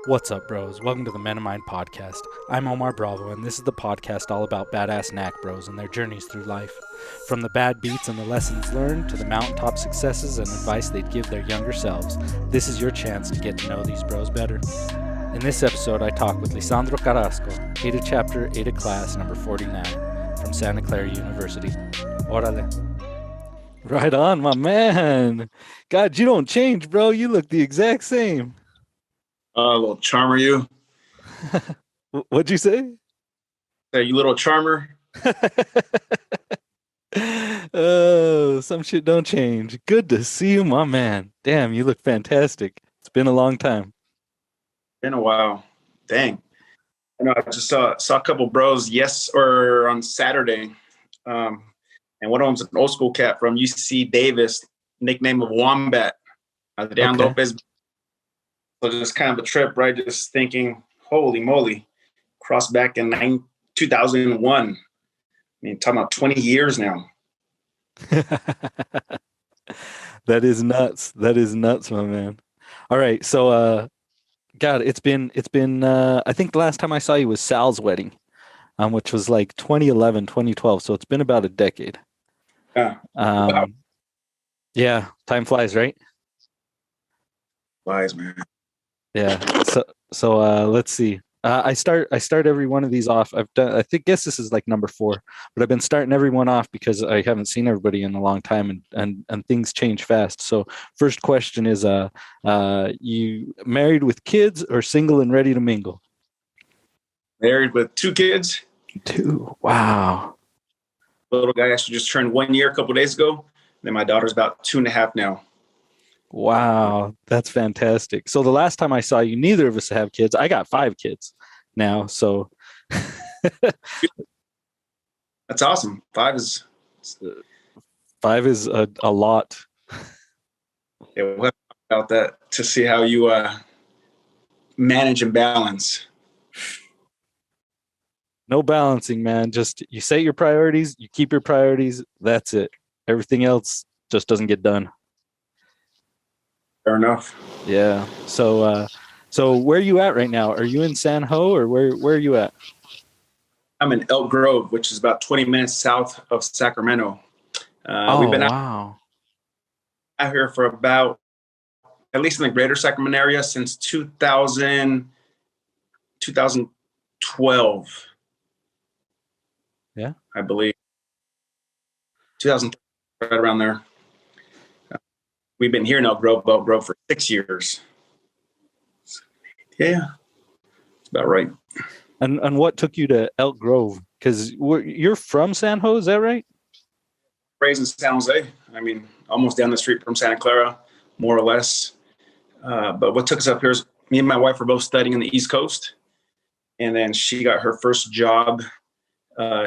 What's up, bros? Welcome to the Men of Mind podcast. I'm Omar Bravo, and this is the podcast all about badass knack bros and their journeys through life. From the bad beats and the lessons learned to the mountaintop successes and advice they'd give their younger selves, this is your chance to get to know these bros better. In this episode, I talk with Lizandro Carrasco, Untitled Chapter, Untitled Class number 49 from Santa Clara University. Órale. Right on, my man. God, you don't change, bro. You look the exact same. Little charmer, you. What'd you say? Hey, you little charmer. Oh, some shit don't change. Good to see you, my man. Damn, you look fantastic. It's been a long time. Been a while. Dang. I know. I just saw a couple bros on Saturday. And one of them's an old school cat from UC Davis, nickname of Wombat. Down Lopez. So just kind of a trip, right? Just thinking, holy moly, crossed back in 2001. I mean, talking about 20 years now. That is nuts. That is nuts, my man. All right. So, God, it's been, I think the last time I saw you was Sal's wedding, which was like 2011, 2012. So it's been about a decade. Yeah. Wow. Yeah. Time flies, right? Flies, man. Yeah. So let's see. I start every one of these off. I guess this is like number 4, but I've been starting every one off because I haven't seen everybody in a long time and things change fast. So first question is, you married with kids or single and ready to mingle? Married with 2 kids. 2. Wow. Little guy actually just turned 1 year a couple of days ago. Then my daughter's about 2.5 now. Wow, that's fantastic. So the last time I saw you, neither of us have kids. I got 5 kids now, so that's awesome. 5 is a lot. Yeah, we'll have to talk about that to see how you manage and balance. No balancing, man. Just you set your priorities, you keep your priorities. That's it. Everything else just doesn't get done. Fair enough. Yeah. So where are you at right now? Are you in San Ho or where are you at? I'm in Elk Grove, which is about 20 minutes south of Sacramento. We've been out here for about, at least in the greater Sacramento area, since 2012. Yeah. I believe. 2000, right around there. We've been here in Elk Grove for 6 years. Yeah, that's about right. And what took you to Elk Grove? Because you're from San Jose, is that right? Raised in San Jose. I mean, almost down the street from Santa Clara, more or less. But what took us up here is me and my wife were both studying in the East Coast. And then she got her first job.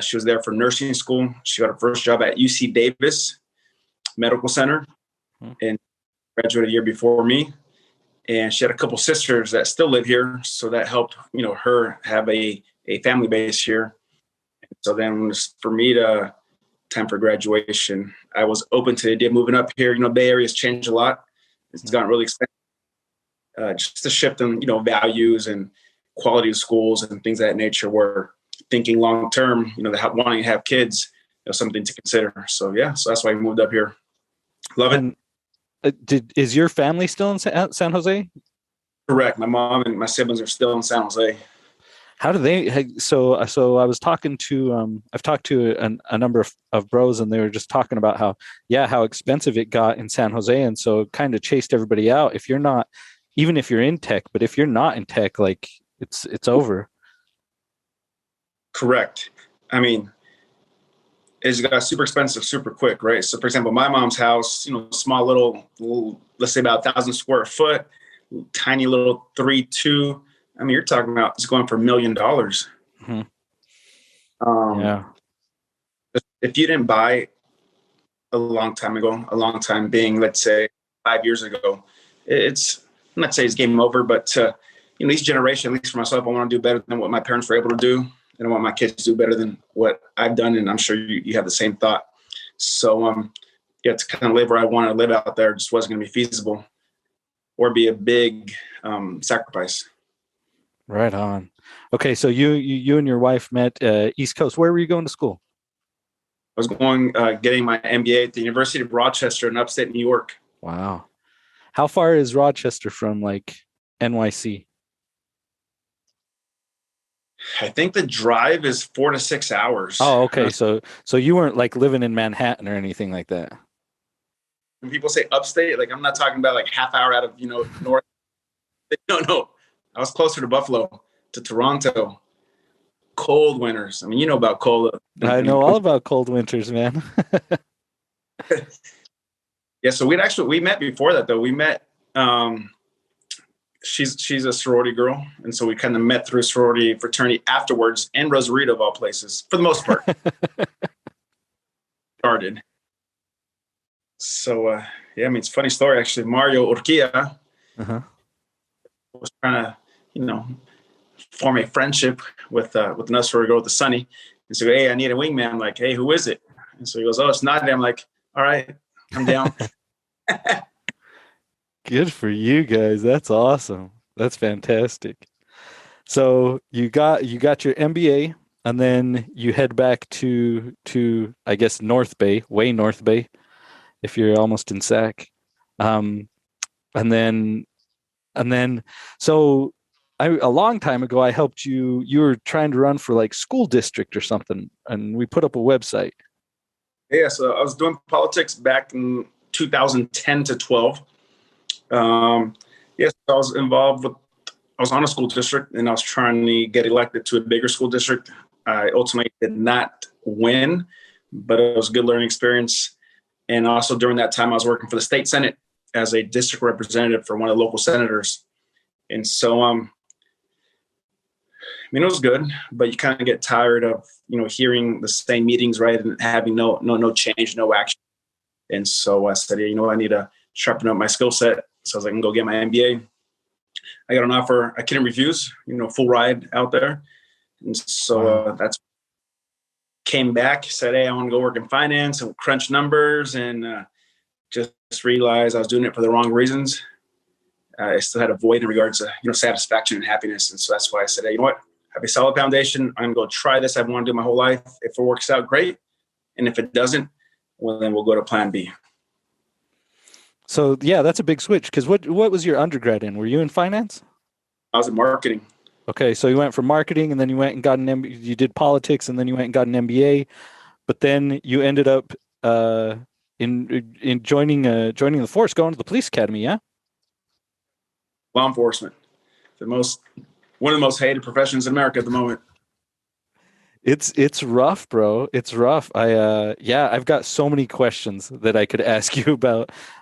She was there for nursing school. She got her first job at UC Davis Medical Center. And graduated a year before me, and she had a couple sisters that still live here, so that helped her have a family base here. So then for me to time for graduation, I was open to the idea of moving up here. Bay Area's changed a lot. It's gotten really expensive. Just the shift in values and quality of schools and things of that nature. We're thinking long term, wanting to have kids, something to consider. So so that's why we moved up here. Love it. Is your family still in San Jose? Correct. My mom and my siblings are still in San Jose. How do they? So I was talking to I've talked to a number of bros, and they were just talking about how expensive it got in San Jose, and so it kind of chased everybody out. If you're not, even if you're in tech, but if you're not in tech, like it's over. Correct. I mean, it got super expensive super quick, right? So, for example, my mom's house, small little, let's say about 1,000 square foot, tiny little 3-2. I mean, you're talking about it's going for $1 million. Mm-hmm. Yeah. If you didn't buy a long time being, let's say, 5 years ago, it's, I'm not saying it's game over, but each generation, at least for myself, I want to do better than what my parents were able to do. And I want my kids to do better than what I've done. And I'm sure you have the same thought. So, to kind of live where I want to live out there just wasn't going to be feasible or be a big sacrifice. Right on. Okay, so you and your wife met East Coast. Where were you going to school? I was going getting my MBA at the University of Rochester in upstate New York. Wow. How far is Rochester from like NYC? I think the drive is 4 to 6 hours. Oh, okay. So you weren't like living in Manhattan or anything like that. When people say upstate, like I'm not talking about like half hour out of north. No, no. I was closer to Buffalo, to Toronto. Cold winters. I mean, you know about cold. I know all about cold winters, man. Yeah, so we met before that though. We met. She's a sorority girl, and so we kind of met through sorority fraternity afterwards, and Rosarito of all places, for the most part. Started. So yeah, I mean, it's a funny story actually. Mario Urquia was trying to, form a friendship with another sorority girl, with the Sunny, and so hey, I need a wingman. I'm like, hey, who is it? And so he goes, oh, it's Nadia. I'm like, all right, I'm down. Good for you guys. That's awesome. That's fantastic. So you got your MBA, and then you head back to I guess North Bay, way North Bay, if you're almost in Sac. Um, and then so a long time ago I helped you. You were trying to run for like school district or something, and we put up a website. Yeah, so I was doing politics back in 2010 to 12. Yes, I was involved with. I was on a school district, and I was trying to get elected to a bigger school district. I ultimately did not win, but it was a good learning experience. And also during that time, I was working for the state senate as a district representative for one of the local senators. And so, I mean, it was good, but you kind of get tired of hearing the same meetings, right, and having no change, no action. And so I said, yeah, I need to sharpen up my skill set. So I was like, I can go get my MBA. I got an offer I couldn't refuse, full ride out there. And so that's came back, said, hey, I want to go work in finance and crunch numbers, and just realized I was doing it for the wrong reasons. I still had a void in regards to, satisfaction and happiness. And so that's why I said, hey, you know what? I have a solid foundation. I'm going to go try this. I've wanted to do my whole life. If it works out, great. And if it doesn't, well, then we'll go to plan B. So yeah, that's a big switch. Because what was your undergrad in? Were you in finance? I was in marketing. Okay, so you went from marketing, and then you went and got you did politics, and then you went and got an MBA, but then you ended up in joining the force, going to the police academy. Yeah. Law enforcement, one of the most hated professions in America at the moment. It's rough, bro. It's rough. I've got so many questions that I could ask you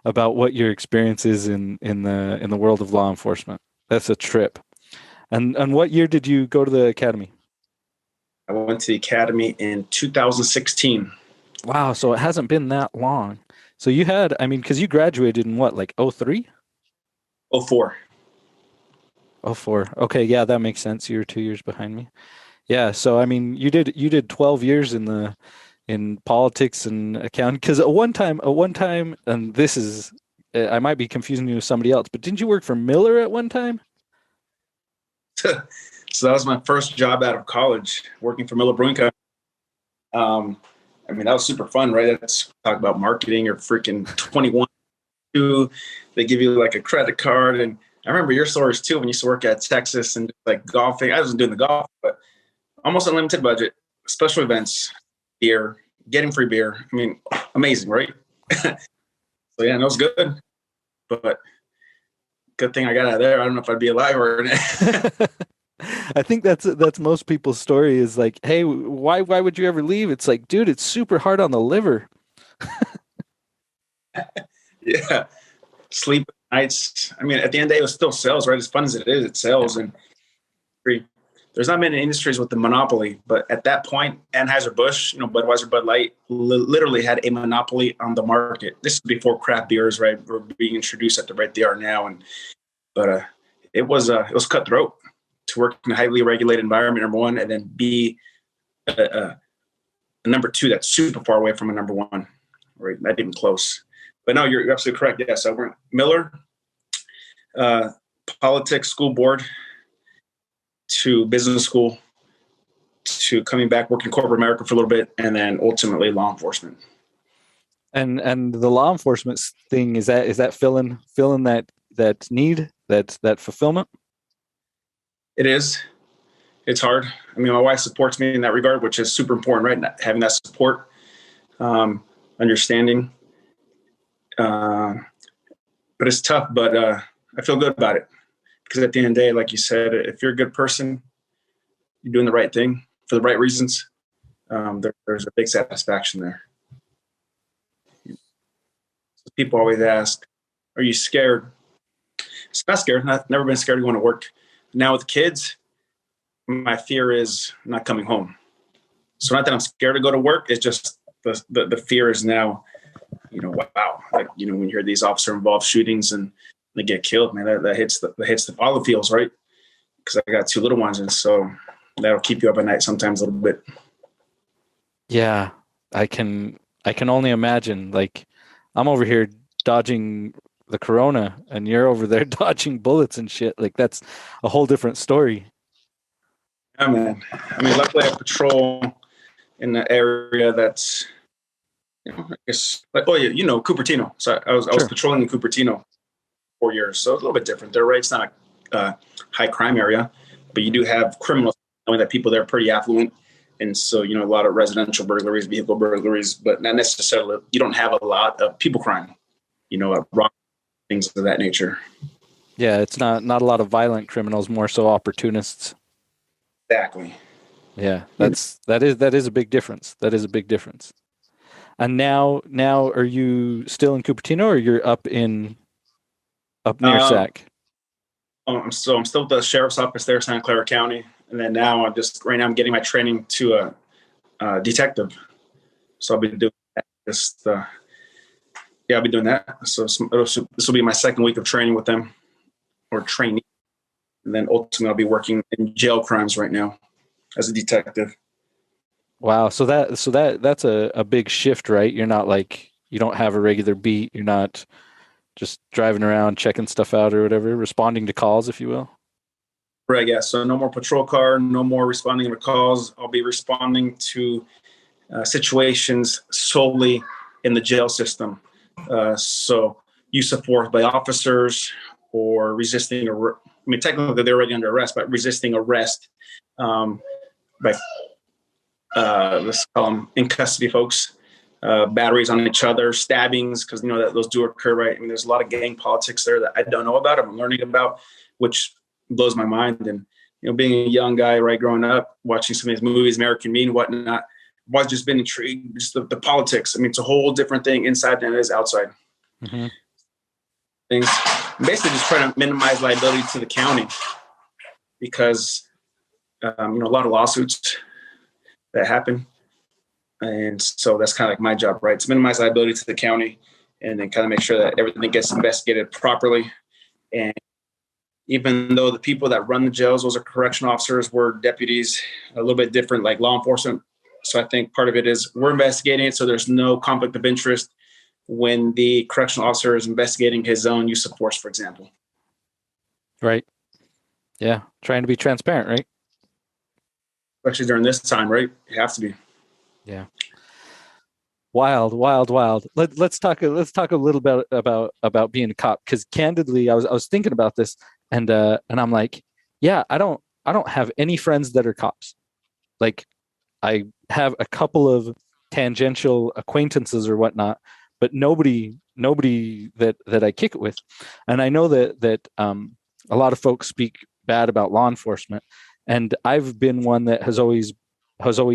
about what your experience is in the world of law enforcement. That's a trip. And what year did you go to the academy? I went to the academy in 2016. Wow, so it hasn't been that long. So you had, I mean, because you graduated in what, like 03? 04. 04. Okay, yeah, that makes sense. You were 2 years behind me. Yeah, so I mean, you did 12 years in politics and accounting. Because at one time, and this is, I might be confusing you with somebody else, but didn't you work for Miller at one time? So that was my first job out of college, working for Miller Brewing Company. I mean, that was super fun, right? That's talk about marketing or freaking 21. They give you like a credit card. And I remember your stories too, when you used to work at Texas and like golfing. I wasn't doing the golf, but almost unlimited budget, special events, beer, getting free beer. I mean, amazing, right? So yeah, that was good. But good thing I got out of there. I don't know if I'd be alive or not. I think that's most people's story is like, hey, why would you ever leave? It's like, dude, it's super hard on the liver. Yeah. Sleep nights. I mean, at the end of the day, it was still sales, right? As fun as it is, it's sales. And there's not many industries with the monopoly, but at that point, Anheuser-Busch, Budweiser, Bud Light literally had a monopoly on the market. This is before craft beers, right, were being introduced at the rate they are now. But it was cutthroat to work in a highly regulated environment, number one, and then be a number two that's super far away from a number one, right? Not even close. But no, you're absolutely correct. Yeah, so we're Miller, politics, school board. to business school to coming back, working corporate America for a little bit, and then ultimately law enforcement. And the law enforcement thing, is that filling that need, that fulfillment? It is. It's hard. I mean, my wife supports me in that regard, which is super important, right? Having that support, understanding. But it's tough, but I feel good about it, because at the end of the day, like you said, if you're a good person, you're doing the right thing for the right reasons, there's a big satisfaction there. People always ask, are you scared? It's not scared. I've never been scared of going to work. Now with kids, my fear is not coming home. So not that I'm scared to go to work. It's just the fear is now, wow. Like, when you hear these officer involved shootings and they get killed, man, that hits all the feels, right? Because I got 2 little ones. And so that'll keep you up at night sometimes a little bit. Yeah. I can only imagine. Like, I'm over here dodging the corona and you're over there dodging bullets and shit. Like, that's a whole different story. Yeah, man. I mean, luckily I patrol in the area that's, I guess, like, Cupertino. So I was patrolling in Cupertino 4 years. So it's a little bit different there, right? It's not a high crime area, but you do have criminals, knowing that people there are pretty affluent. And so, a lot of residential burglaries, vehicle burglaries, but not necessarily, you don't have a lot of people crime, rock, things of that nature. Yeah, it's not a lot of violent criminals, more so opportunists. Exactly. Yeah, that is a big difference. That is a big difference. And now are you still in Cupertino, or you're up near Sac? I'm still at the sheriff's office there, Santa Clara County. And then now I'm getting my training to a detective. So I'll be doing that. I'll be doing that. So this will be my second week of training with them, or training. And then ultimately I'll be working in jail crimes right now as a detective. Wow. So that's a big shift, right? You're not like, you don't have a regular beat. You're not just driving around checking stuff out or whatever, responding to calls, if you will. Right. Yeah. So no more patrol car, no more responding to calls. I'll be responding to situations solely in the jail system. So use of force by officers, or resisting technically they're already under arrest, but resisting arrest by let's call them in custody folks, batteries on each other, stabbings, because that those do occur, right? I mean, there's a lot of gang politics there that I don't know about, I'm learning about, which blows my mind. And being a young guy, right, growing up, watching some of these movies, American Me and whatnot, I've always just been intrigued, just the politics. I mean, it's a whole different thing inside than it is outside. Mm-hmm. Things basically just trying to minimize liability to the county, because a lot of lawsuits that happen, and so that's kind of like my job, right? To minimize liability to the county, and then kind of make sure that everything gets investigated properly. And even though the people that run the jails, those are correctional officers, we're deputies, a little bit different, like law enforcement. So I think part of it is we're investigating it, so there's no conflict of interest when the correctional officer is investigating his own use of force, for example. Right. Yeah. Trying to be transparent, right? Especially during this time, right? You have to be. Yeah. Wild. Let's talk a little bit about being a cop, because candidly, I was thinking about this, and I'm like, yeah, I don't have any friends that are cops. Like, I have a couple of tangential acquaintances or whatnot, but nobody that I kick it with. And I know that a lot of folks speak bad about law enforcement, and I've been one that has always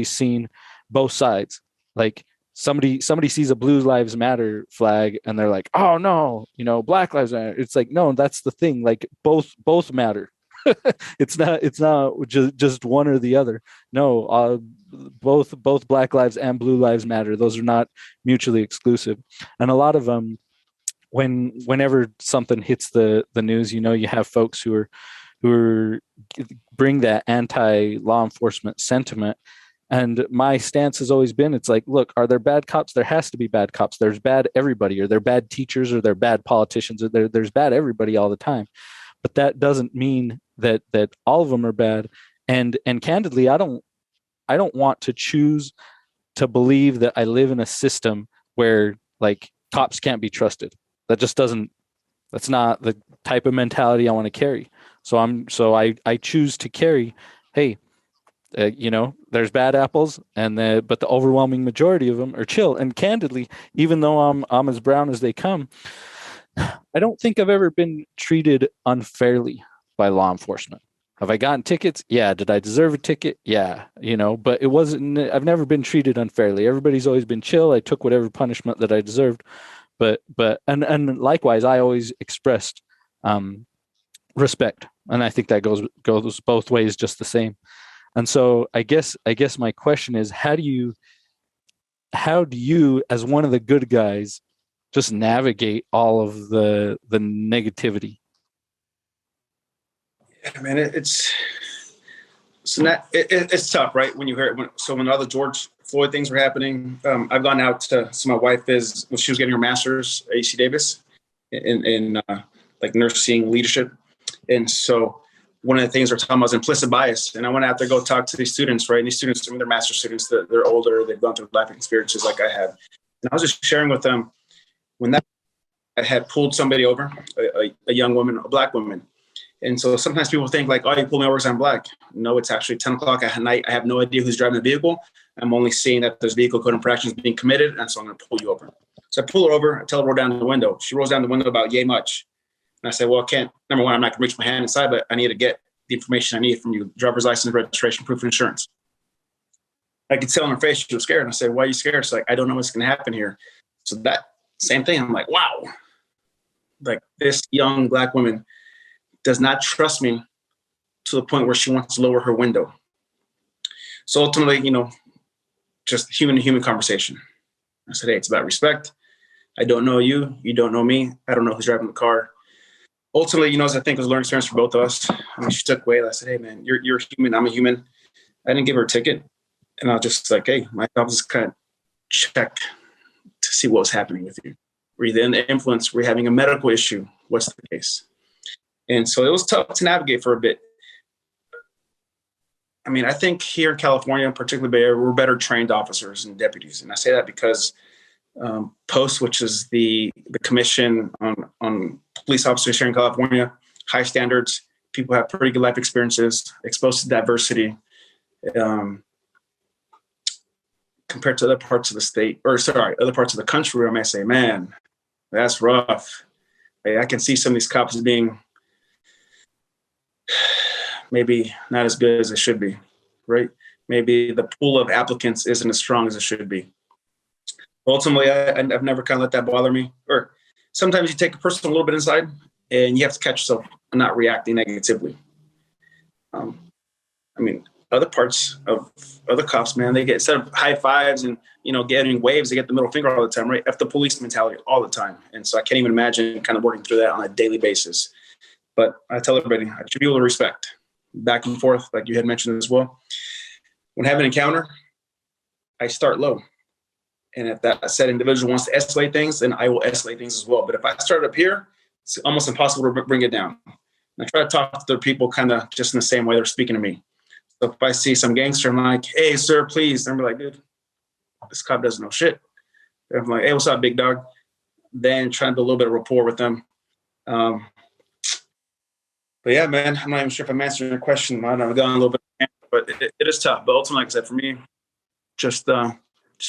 seen both sides. Like, somebody sees a Blue Lives Matter flag and they're like, oh no, Black Lives Matter. It's like, no, that's the thing. Like, both matter. It's not just one or the other. No, both Black Lives and Blue Lives Matter. Those are not mutually exclusive. And a lot of whenever something hits the news, you have folks who bring that anti-law enforcement sentiment. And my stance has always been, it's like, look, are there bad cops? There has to be bad cops. There's bad everybody, or they're bad teachers, or they're bad politicians, or there's bad everybody all the time. but that doesn't mean that all of them are bad. And candidly, I don't want to choose to believe that I live in a system where like cops can't be trusted. That just doesn't, that's not the type of mentality I want to carry. So I choose to carry, hey, there's bad apples, but the overwhelming majority of them are chill. And candidly, even though I'm as brown as they come, I don't think I've ever been treated unfairly by law enforcement. Have I gotten tickets? Yeah. Did I deserve a ticket? Yeah. But it wasn't, I've never been treated unfairly. Everybody's always been chill. I took whatever punishment that I deserved. But likewise, I always expressed respect. And I think that goes both ways just the same. And so I guess my question is, how do you, as one of the good guys, just navigate all of the negativity? Yeah, man, it's tough, right? When you hear it. When all the George Floyd things were happening, I've gone out to. So my wife she was getting her master's at UC Davis in like nursing leadership, and so one of the things we're talking about is implicit bias. And I went out there to go talk to these students, right? And these students, they're master's students. They're older. They've gone through life experiences like I have, and I was just sharing with them when I had pulled somebody over, a young woman, a Black woman. And so sometimes people think like, oh, you pulled me over because I'm Black. No, it's actually 10 o'clock at night. I have no idea who's driving the vehicle. I'm only seeing that there's vehicle code infractions being committed. And so I'm going to pull you over. So I pull her over. I tell her to roll down the window. She rolls down the window about yay much. And I say, well, I can't. Number one, I'm not going to reach my hand inside, but I need to get the information I need from you: driver's license, registration, proof of insurance. I could tell on her face she was scared. And I said, why are you scared? She's like, I don't know what's going to happen here. So that same thing. I'm like, wow. Like this young Black woman does not trust me to the point where she wants to lower her window. So ultimately, just human to human conversation. I said, hey, it's about respect. I don't know you. You don't know me. I don't know who's driving the car. Ultimately, as I think it was a learning experience for both of us. I mean, she took away. I said, hey, man, you're a human. I'm a human. I didn't give her a ticket. And I was just like, hey, my job was kind of check to see what was happening with you. Were you in the influence? Were you having a medical issue? What's the case? And so it was tough to navigate for a bit. I mean, I think here in California, particularly Bay Area, we're better trained officers and deputies. And I say that because POST, which is the commission on police officers here in California, high standards, people have pretty good life experiences, exposed to diversity, compared to other parts of the state, other parts of the country where I may say, man, that's rough. I can see some of these cops as being maybe not as good as it should be, right? Maybe the pool of applicants isn't as strong as it should be. Ultimately, I've never kind of let that bother me. Or sometimes you take a person a little bit inside and you have to catch yourself not reacting negatively. I mean, other parts of other cops, man, they get, instead of high fives and, getting waves, they get the middle finger all the time, right? F the police mentality all the time. And so I can't even imagine kind of working through that on a daily basis. But I tell everybody, I should be able to respect back and forth, like you had mentioned as well. When having an encounter, I start low. And if that said individual wants to escalate things, then I will escalate things as well. But if I start up here, it's almost impossible to bring it down. And I try to talk to their people kind of just in the same way they're speaking to me. So if I see some gangster, I'm like, hey, sir, please. And I'm like, dude, this cop doesn't know shit. And I'm like, hey, what's up, big dog? Then try to build a little bit of rapport with them. But yeah, man, I'm not even sure if I'm answering your question. I know I've gone a little bit, but it is tough. But ultimately, like I said, for me, just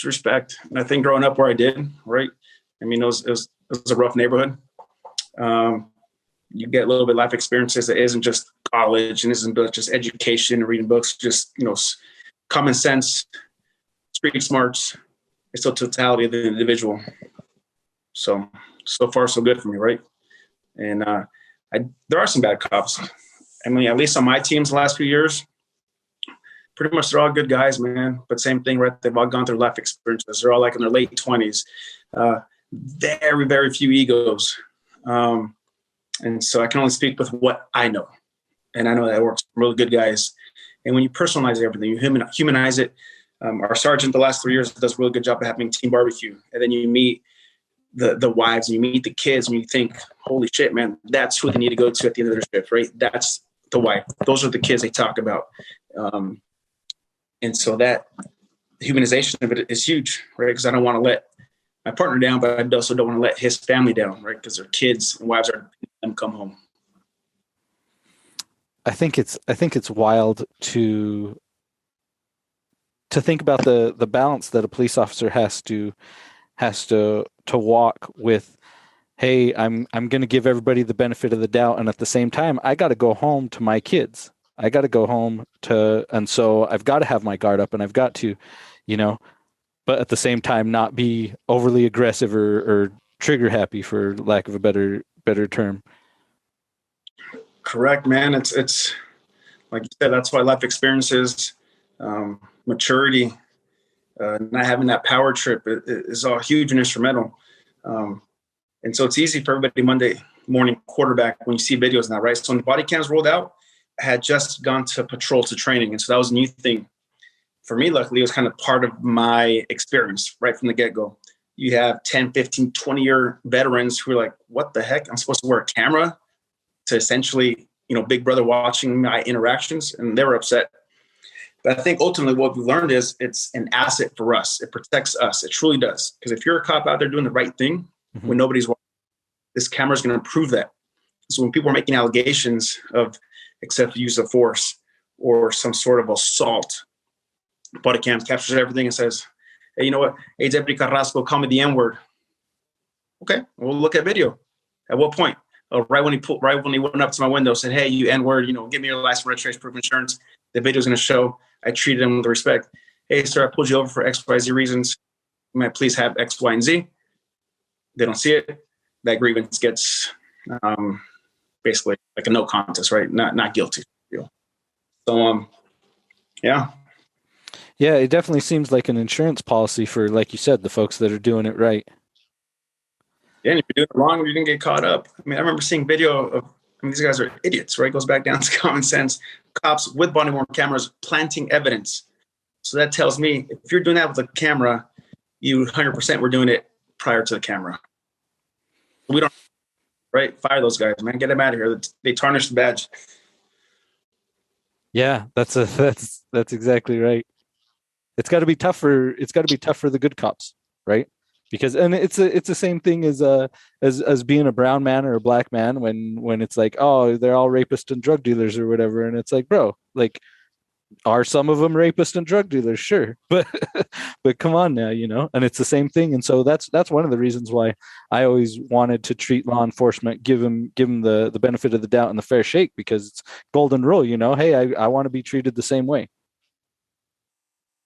respect. And I think growing up where I did, right? I mean, it was a rough neighborhood. You get a little bit of life experiences that isn't just college and isn't just education and reading books, just, common sense, street smarts. It's the totality of the individual. So far, so good for me, right? And there are some bad cops. I mean, at least on my teams the last few years, pretty much they're all good guys, man. But same thing, right? They've all gone through life experiences. They're all like in their late 20s. Very, very few egos. And so I can only speak with what I know. And I know that works for really good guys. And when you personalize everything, you humanize it. Our sergeant the last 3 years does a really good job of having team barbecue. And then you meet the wives and you meet the kids and you think, holy shit, man, that's who they need to go to at the end of their shift, right? That's the wife. Those are the kids they talk about. And so that humanization of it is huge, right? Because I don't want to let my partner down, but I also don't want to let his family down, right? Because their kids and wives are them come home. I think it's wild to think about the balance that a police officer has to walk with. Hey, I'm going to give everybody the benefit of the doubt, and at the same time, I got to go home to my kids. I got to go home and so I've got to have my guard up, and I've got to, but at the same time, not be overly aggressive or trigger happy, for lack of a better term. Correct, man. It's like you said, that's why life experiences, maturity, not having that power trip is all huge and instrumental. And so it's easy for everybody Monday morning quarterback when you see videos now, right? So when the body cams rolled out, I had just gone to patrol to training. And so that was a new thing. For me, luckily, it was kind of part of my experience right from the get-go. You have 10, 15, 20-year veterans who are like, what the heck? I'm supposed to wear a camera to essentially, Big Brother watching my interactions, and they were upset. But I think ultimately what we learned is it's an asset for us. It protects us. It truly does. Because if you're a cop out there doing the right thing when nobody's watching, this camera is going to prove that. So when people are making allegations of excessive use of force or some sort of assault, body cam captures everything and says, hey, you know what? Hey, Deputy Carrasco, call me the N-word. Okay, we'll look at video. At what point? Right when he went up to my window, said, hey, you N-word, give me your license, registration, proof of insurance. The video's going to show I treated him with respect. Hey, sir, I pulled you over for X, Y, Z reasons. May I please have X, Y, and Z? They don't see it. That grievance gets basically like a no contest, right? Not guilty. So, yeah. Yeah, it definitely seems like an insurance policy for, like you said, the folks that are doing it right. Yeah, and if you're doing it wrong, you didn't get caught up. I mean, I remember seeing video of, these guys are idiots, right? It goes back down to common sense. Cops with body-worn cameras planting evidence. So that tells me if you're doing that with a camera, you 100% were doing it prior to the camera. We don't, right? Fire those guys, man. Get them out of here. They tarnish the badge. Yeah, that's exactly right. It's got to be tough for the good cops, right? Because, and it's the same thing as being a brown man or a black man when it's like, oh, they're all rapists and drug dealers or whatever, and it's like, bro, like, are some of them rapists and drug dealers? Sure, but come on now, and it's the same thing. And so that's one of the reasons why I always wanted to treat law enforcement, give them the benefit of the doubt and the fair shake, because it's golden rule, hey, I want to be treated the same way.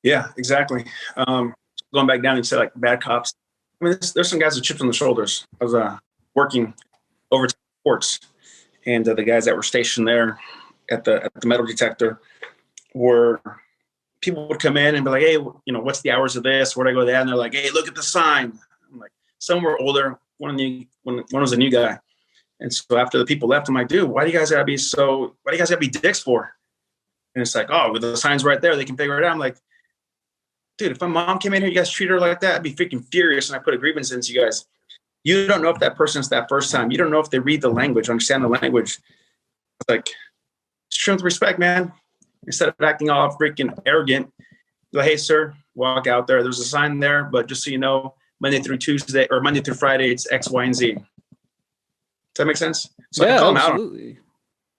Yeah, exactly. Going back down and say like bad cops. I mean, there's some guys with chips on the shoulders. I was working overtime reports, and the guys that were stationed there at the metal detector were people would come in and be like, hey, what's the hours of this? Where'd I go there? And they're like, hey, look at the sign. I'm like, some were older. One was a new guy. And so after the people left, I'm like, dude, why do you guys gotta be dicks for? And it's like, oh, with the sign's right there, they can figure it out. I'm like, dude, if my mom came in here, you guys treat her like that, I'd be freaking furious. And I put a grievance into you guys. You don't know if that person's that first time. You don't know if they read the language, understand the language. It's like, show them respect, man. Instead of acting all freaking arrogant, like, hey, sir, walk out there. There's a sign there, but just so you know, Monday through Friday, it's X, Y, and Z. Does that make sense? So yeah, I call absolutely. them out.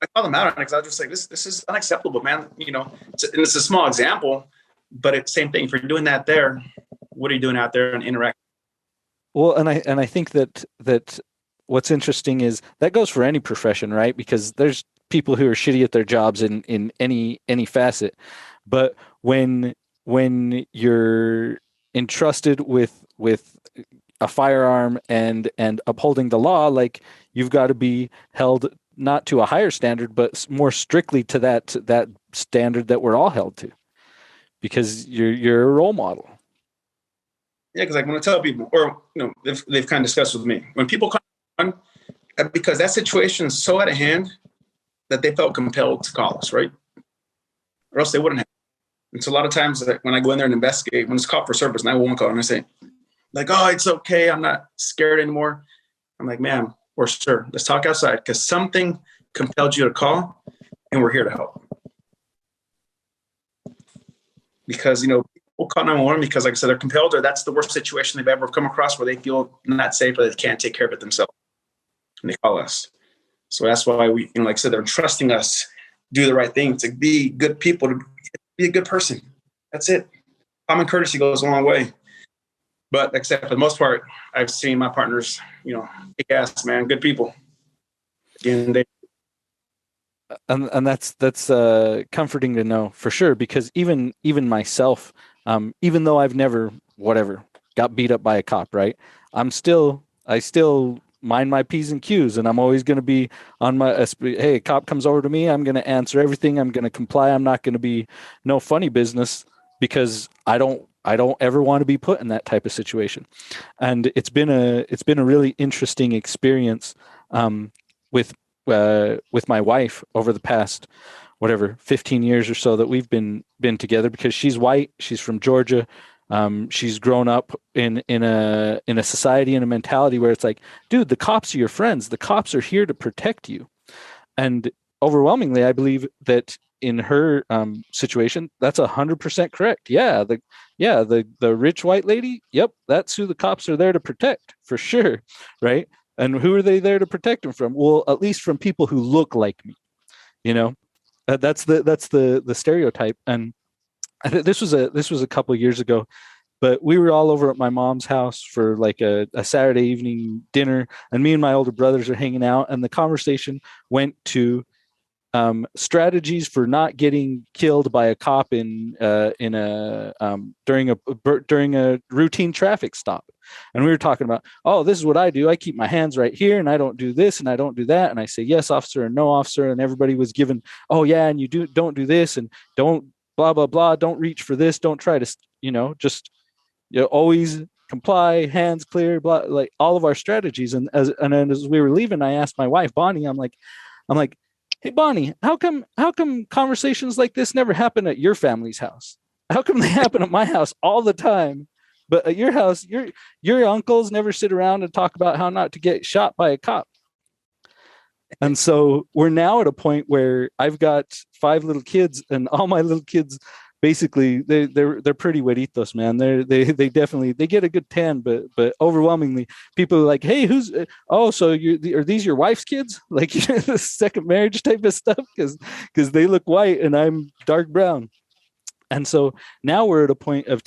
I call them out on it because I was just like, this is unacceptable, man. It's a small example, but it's the same thing. If you're doing that there, what are you doing out there and interact? Well, and I think that what's interesting is that goes for any profession, right? Because there's people who are shitty at their jobs in any facet, but when you're entrusted with a firearm and upholding the law, like, you've got to be held not to a higher standard, but more strictly to that standard that we're all held to, because you're a role model. Yeah, because like when I tell people, or they've kind of discussed with me, when people come on, because that situation is so out of hand that they felt compelled to call us, right? Or else they wouldn't have. And so a lot of times when I go in there and investigate, when it's called for service, 911 call, and I say, like, oh, it's okay. I'm not scared anymore. I'm like, ma'am or sir, let's talk outside because something compelled you to call and we're here to help. Because, people call 911 because, like I said, they're compelled, or that's the worst situation they've ever come across where they feel not safe or they can't take care of it themselves. And they call us. So that's why we, like I said, they're trusting us, do the right thing, to be good people, to be a good person. That's it. Common courtesy goes a long way. But like I said, for the most part, I've seen my partners, kick ass, man, good people. And that's comforting to know for sure, because even myself, even though I've never got beat up by a cop, right? I still mind my P's and Q's, and I'm always going to be on my, hey, a cop comes over to me, I'm going to answer everything. I'm going to comply. I'm not going to be no funny business, because I don't ever want to be put in that type of situation. And it's been a really interesting experience with my wife over the past 15 years or so that we've been together, because she's white, she's from Georgia. She's grown up in a society and a mentality where it's like, dude, the cops are your friends. The cops are here to protect you. And overwhelmingly, I believe that in her situation, that's 100% correct. Yeah, the rich white lady. Yep, that's who the cops are there to protect, for sure, right? And who are they there to protect them from? Well, at least from people who look like me. That's the stereotype. And this was a couple of years ago, but we were all over at my mom's house for like a Saturday evening dinner, and me and my older brothers are hanging out, and the conversation went to strategies for not getting killed by a cop during a routine traffic stop. And we were talking about, oh, this is what I do. I keep my hands right here, and I don't do this, and I don't do that. And I say, yes, officer, and no, officer. And everybody was given, oh yeah, and don't do this, and don't blah, blah, blah. Don't reach for this. Don't try to, just always comply, hands clear, blah, like all of our strategies. And as we were leaving, I asked my wife, Bonnie, I'm like, hey, Bonnie, how come conversations like this never happen at your family's house? How come they happen at my house all the time? But at your house, your uncles never sit around and talk about how not to get shot by a cop. And so we're now at a point where I've got 5 little kids, and all my little kids, basically, they're pretty hueritos, man. They definitely, they get a good tan, but overwhelmingly people are like, hey, so are these your wife's kids? Like, the second marriage type of stuff, because they look white and I'm dark brown. And so now we're at a point of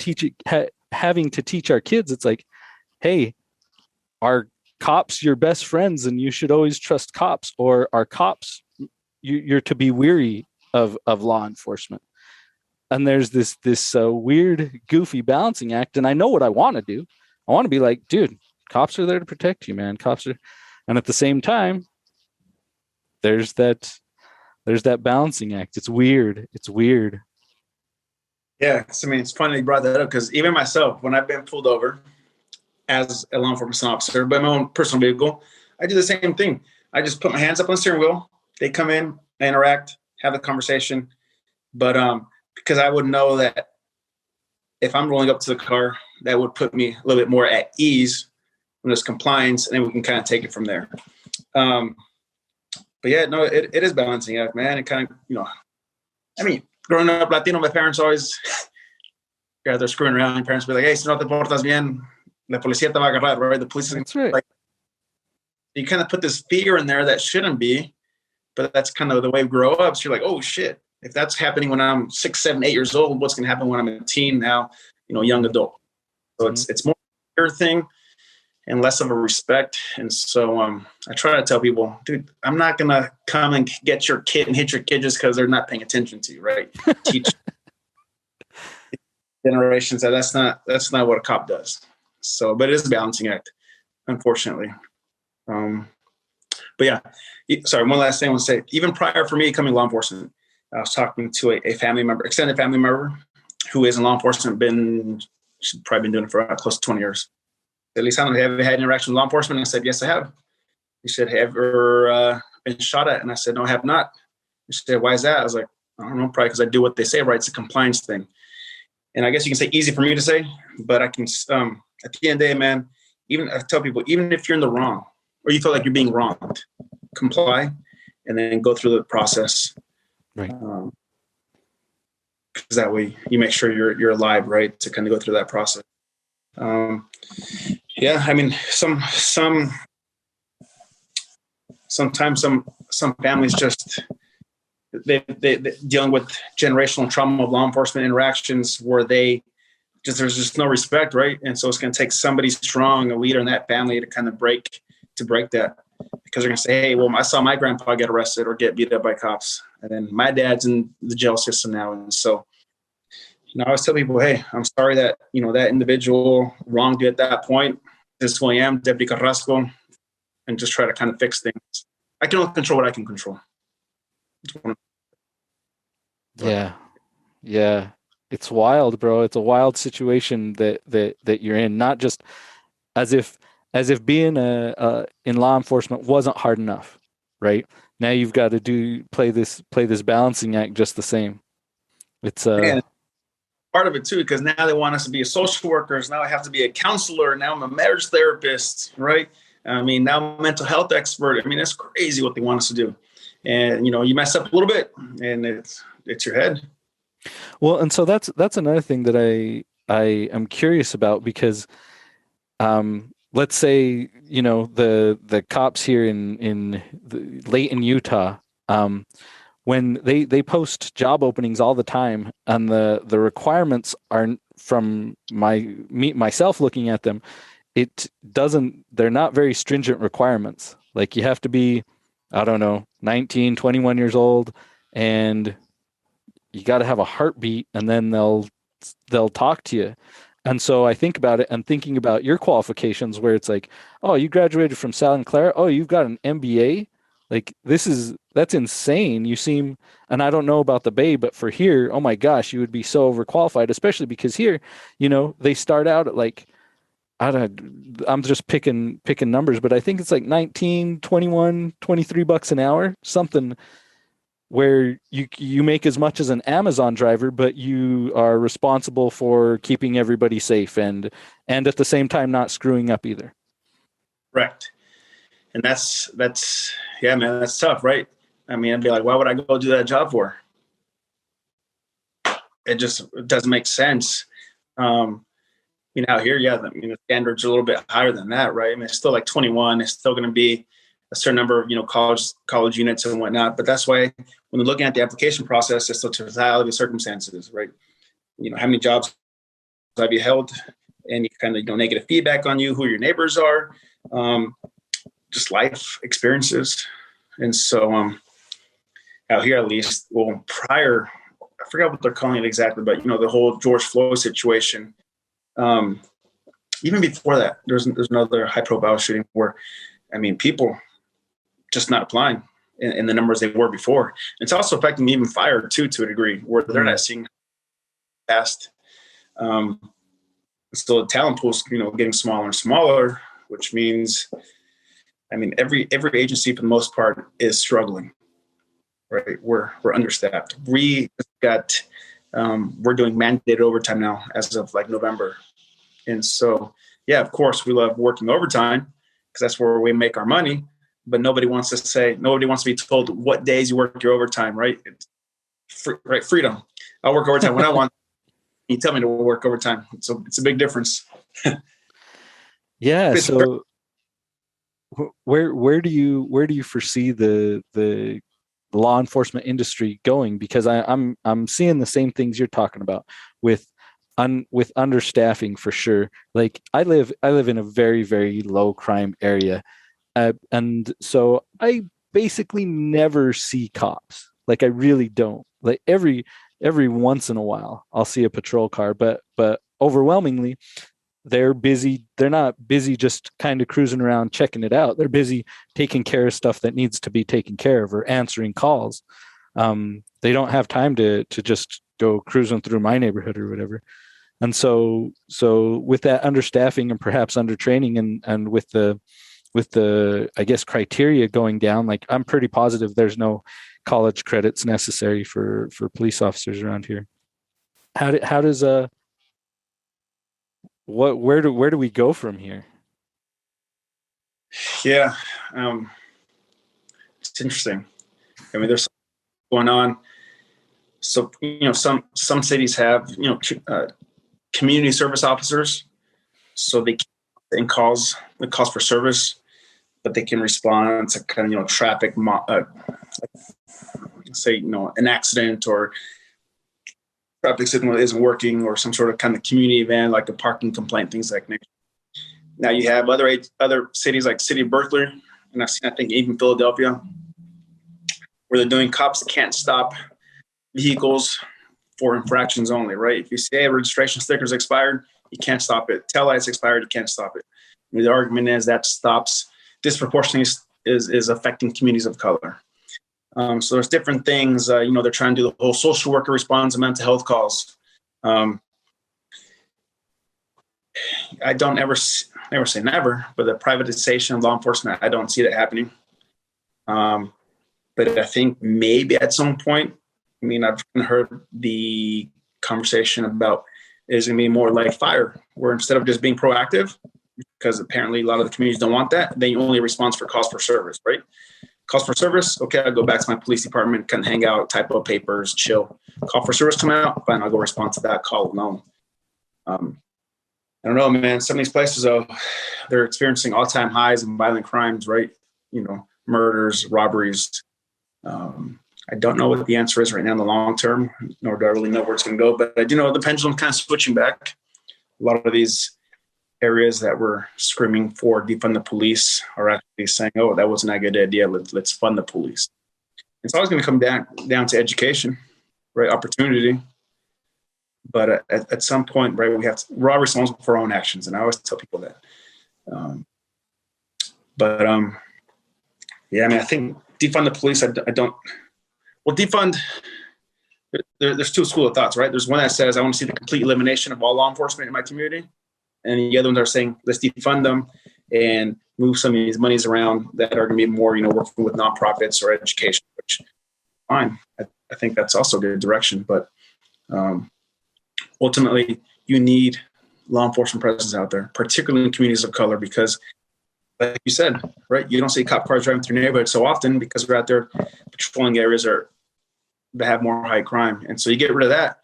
having to teach our kids. It's like, hey, are cops your best friends, and you should always trust cops, or are cops, you're to be weary of law enforcement? And there's this weird, goofy balancing act. And I know what I want to do. I want to be like, dude, cops are there to protect you, man. And at the same time, there's that balancing act. It's weird. Yeah, I mean, it's funny you brought that up, because even myself, when I've been pulled over as a law enforcement officer by my own personal vehicle, I do the same thing. I just put my hands up on the steering wheel. They come in, they interact, have a conversation. But because I would know that if I'm rolling up to the car, that would put me a little bit more at ease when there's compliance, and then we can kind of take it from there. But yeah, no, it is balancing act, man. It kind of, I mean, growing up Latino, my parents always, they're screwing around. My parents be like, hey, si no te portas bien, la policía te va a agarrar, right? The police is That's right. Like, you kind of put this fear in there that shouldn't be, but that's kind of the way we grow up. So you're like, oh shit, if that's happening when I'm 6, 7, 8 years old, what's going to happen when I'm a teen now, young adult? So it's more a thing and less of a respect. And so I try to tell people, dude, I'm not going to come and get your kid and hit your kid just because they're not paying attention to you, right? Teach generations that's not what a cop does. So, but it is a balancing act, unfortunately. But yeah, sorry, one last thing I want to say. Even prior for me becoming law enforcement, I was talking to a family member, extended family member, who is in law enforcement, she's probably been doing it for close to 20 years. Lizandro, have you had interaction with law enforcement? And I said, yes, I have. He said, have you ever been shot at? And I said, no, I have not. He said, why is that? I was like, I don't know, probably because I do what they say, right? It's a compliance thing. And I guess you can say easy for me to say, but I can at the end of the day, man, even I tell people, even if you're in the wrong or you feel like you're being wronged, comply and then go through the process. Right. Because that way you make sure you're alive, right, to kind of go through that process. Yeah, I mean, sometimes some families just they dealing with generational trauma of law enforcement interactions where there's just no respect, right? And so it's going to take somebody strong, a leader in that family, to kind of break that, because they're going to say, hey, well, I saw my grandpa get arrested or get beat up by cops, and then my dad's in the jail system now. And so, I always tell people, hey, I'm sorry that, that individual wronged you at that point. This is who I am, Deputy Carrasco, and just try to kind of fix things. I can only control what I can control. Yeah. It's wild, bro. It's a wild situation that you're in. Not just as if being in law enforcement wasn't hard enough, right? Now you've got to play this balancing act just the same. It's part of it too, because now they want us to be a social workers. Now I have to be a counselor. Now I'm a marriage therapist, right? I mean, now I'm a mental health expert. I mean, that's crazy what they want us to do. And, you mess up a little bit and it's your head. Well, and so that's another thing that I am curious about, because let's say, the cops here in Layton, Utah, when they post job openings all the time, and the requirements are, from myself looking at them, they're not very stringent requirements. Like, you have to be, I don't know, 19, 21 years old, and you got to have a heartbeat, and then they'll talk to you. And so I think about it, and thinking about your qualifications, where it's like, oh, you graduated from Santa Clara. Oh, you've got an MBA. Like, that's insane. You seem, and I don't know about the Bay, but for here, oh my gosh, you would be so overqualified, especially because here, they start out at like, I'm just picking numbers, but I think it's like 19, 21, 23 bucks an hour, something where you make as much as an Amazon driver, but you are responsible for keeping everybody safe and at the same time not screwing up either. Correct. And that's yeah, man, that's tough, right? I mean, I'd be like, why would I go do that job for? It doesn't make sense. Out here, yeah, the standards are a little bit higher than that, right? I mean, it's still like 21. It's still going to be a certain number of, college units and whatnot. But that's why when they're looking at the application process, it's the totality of circumstances, right? How many jobs have you held? And you kind of, negative feedback on you, who your neighbors are, just life experiences. And so out here, at least, well, prior, I forgot what they're calling it exactly, but, the whole George Floyd situation, even before that, there's another high profile shooting where, people just not applying in the numbers they were before. It's also affecting even fire too, to a degree, where they're not seeing fast. So the talent pool's, getting smaller and smaller, which means, every agency for the most part is struggling, right? We're understaffed. We're doing mandated overtime now as of like November. And so, yeah, of course we love working overtime because that's where we make our money, but nobody wants to be told what days you work your overtime, right? Right. Freedom. I'll work overtime when I want. You tell me to work overtime. So it's a big difference. Yeah. So where do you foresee the law enforcement industry going? Because I'm seeing the same things you're talking about with understaffing for sure. Like I live in a very, very low crime area. And so I basically never see cops. Like I really don't. Like every once in a while I'll see a patrol car, but overwhelmingly they're busy. They're not busy just kind of cruising around checking it out. They're busy taking care of stuff that needs to be taken care of or answering calls. They don't have time to just go cruising through my neighborhood or whatever. And so with that understaffing and perhaps undertraining and with the I guess criteria going down, like I'm pretty positive there's no college credits necessary for police officers around here. How does Where do we go from here? Yeah, it's interesting. I mean, there's going on. So some cities have community service officers, so they can calls for service, but they can respond to kind of traffic, say an accident or traffic signal isn't working or some sort of kind of community event like a parking complaint, things like that. Now you have other cities like City of Berkeley, and I think even Philadelphia, where they're doing cops can't stop vehicles for infractions only, right? If you say a registration sticker is expired, you can't stop it. Tail light's expired, you can't stop it. I mean, the argument is that stops disproportionately is affecting communities of color. So there's different things. They're trying to do the whole social worker responds to mental health calls. I don't never say never, but the privatization of law enforcement, I don't see that happening. But I think maybe at some point, I mean, I've heard the conversation about is going to be more like fire, where instead of just being proactive, because apparently a lot of the communities don't want that, they only respond for calls for service, right? Calls for service, okay, I'll go back to my police department, kind of hang out, type up papers, chill. Call for service come out, fine, I'll go respond to that call alone. I don't know, man. Some of these places, though, they're experiencing all-time highs in violent crimes, right? Murders, robberies. I don't know what the answer is right now in the long term, nor do I really know where it's going to go. But I do know the pendulum kind of switching back. A lot of these areas that were screaming for defund the police are actually saying, "Oh, that wasn't a good idea. Let's fund the police." It's always going to come down to education, right? Opportunity. But at some point, right, we're all responsible for our own actions, and I always tell people that. Yeah, I mean, I think defund the police. I don't. Well, defund. There's two schools of thoughts, right? There's one that says I want to see the complete elimination of all law enforcement in my community, and the other ones are saying let's defund them and move some of these monies around that are going to be more, working with nonprofits or education. Which, fine, I think that's also a good direction, but. Ultimately, you need law enforcement presence out there, particularly in communities of color, because, like you said, right, you don't see cop cars driving through neighborhoods so often because we're out there patrolling areas that have more high crime. And so you get rid of that,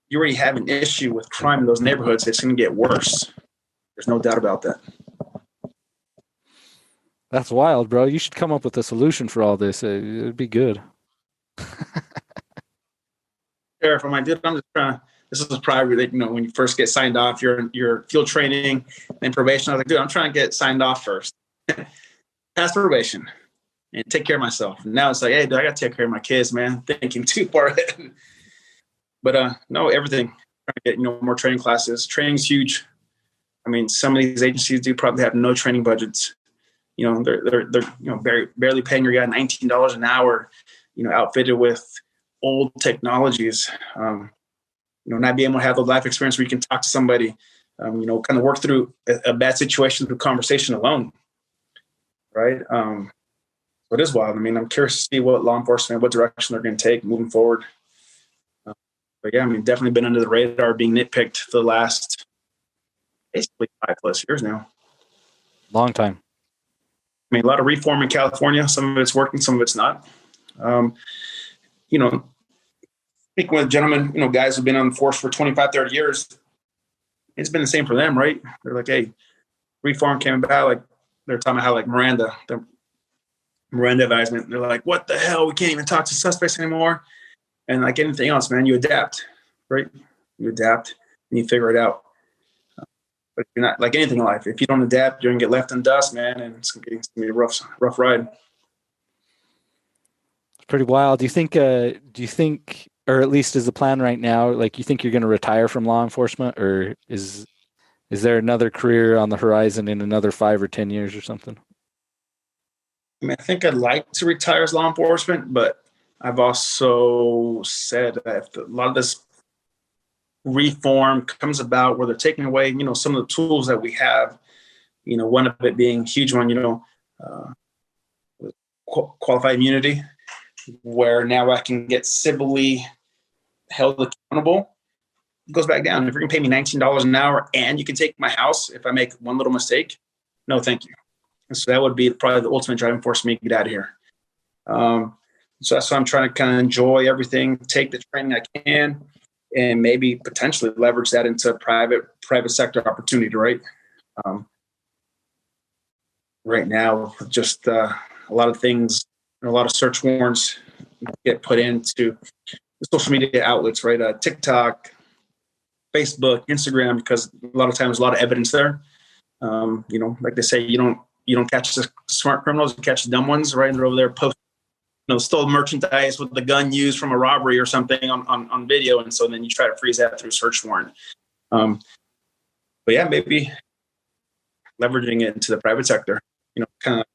you already have an issue with crime in those neighborhoods. It's going to get worse. There's no doubt about that. That's wild, bro. You should come up with a solution for all this. It'd be good. Sheriff, I'm like, dude, I'm just trying to. This is probably, when you first get signed off, your field training and probation. I was like, dude, I'm trying to get signed off first. Pass probation and take care of myself. And now it's like, hey, dude, I got to take care of my kids, man. Thinking too far ahead. But no, everything. Trying to get more training classes. Training's huge. I mean, some of these agencies do probably have no training budgets. They're barely paying your guy $19 an hour. Outfitted with old technologies. Not being able to have the life experience where you can talk to somebody, kind of work through a bad situation through conversation alone, right? So it is wild. I mean, I'm curious to see what law enforcement, what direction they're going to take moving forward. But yeah, I mean, definitely been under the radar, being nitpicked for the last basically 5+ years now. Long time. I mean, a lot of reform in California. Some of it's working, some of it's not. Speaking with gentlemen, guys who've been on the force for 25, 30 years, it's been the same for them, right? They're like, hey, reform came about, like they're talking about how like the Miranda advisement, they're like, what the hell? We can't even talk to suspects anymore. And like anything else, man, you adapt, right? You adapt and you figure it out. But you're not like anything in life. If you don't adapt, you're gonna get left in dust, man, and it's gonna be a rough ride. It's pretty wild. Do you think, or at least is the plan right now, like you think you're going to retire from law enforcement, or is there another career on the horizon in another 5 or 10 years or something? I mean, I think I'd like to retire as law enforcement, but I've also said that if a lot of this reform comes about where they're taking away, some of the tools that we have, one of it being a huge one, qualified immunity, where now I can get civilly held accountable goes back down. If you're going to pay me $19 an hour and you can take my house if I make one little mistake, no, thank you. And so that would be probably the ultimate driving force for me to get out of here. So that's why I'm trying to kind of enjoy everything, take the training I can, and maybe potentially leverage that into private sector opportunity, right? Right now, just a lot of things, a lot of search warrants get put into the social media outlets, right? TikTok, Facebook, Instagram, because a lot of times, a lot of evidence there. Like they say, you don't catch the smart criminals, you catch the dumb ones, right? They're over there posting, stole merchandise with the gun used from a robbery or something on video. And so then you try to freeze that through search warrant. But yeah, maybe leveraging it into the private sector, kind of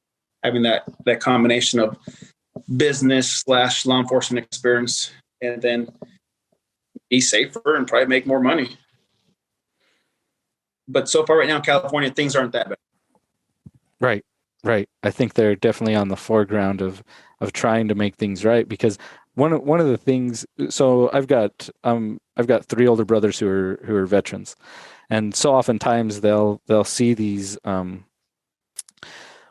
having that combination of business / law enforcement experience, and then be safer and probably make more money. But so far right now in California, things aren't that bad. Right. I think they're definitely on the foreground of trying to make things right, because one of the things. So I've got 3 older brothers who are veterans, and so oftentimes they'll see these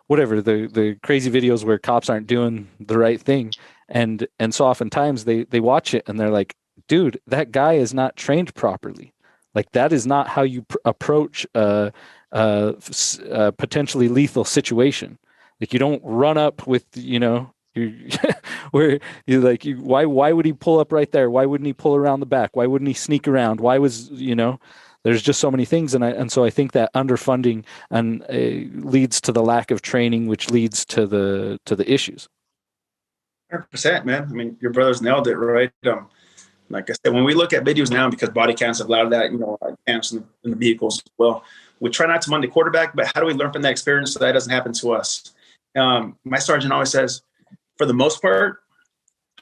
the crazy videos where cops aren't doing the right thing, and so oftentimes they watch it and they're like, dude, that guy is not trained properly. Like, that is not how you approach a potentially lethal situation. Like, you don't run up with, where you like, why would he pull up right there? Why wouldn't he pull around the back? Why wouldn't he sneak around? Why was, there's just so many things. And so I think that underfunding and leads to the lack of training, which leads to the issues. 100%, man. I mean, your brothers nailed it, right? Like I said, when we look at videos now, because body cams have allowed that, cams in the vehicles as well, we try not to Monday quarterback, but how do we learn from that experience so that doesn't happen to us? My sergeant always says, for the most part,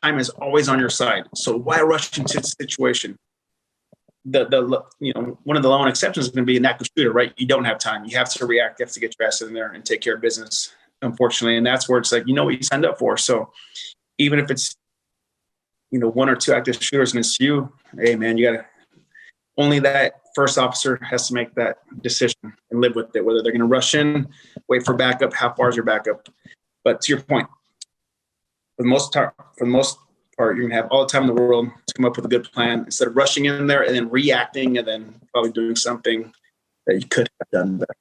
time is always on your side. So why rush into the situation? One of the lone exceptions is going to be an active shooter, right? You don't have time. You have to react. You have to get your ass in there and take care of business, unfortunately. And that's where it's like, what you signed up for. So even if it's, 1 or 2 active shooters against you, hey man, only that first officer has to make that decision and live with it, whether they're going to rush in, wait for backup, how far is your backup. But to your point, for the most part, you're going to have all the time in the world to come up with a good plan instead of rushing in there and then reacting and then probably doing something that you could have done better.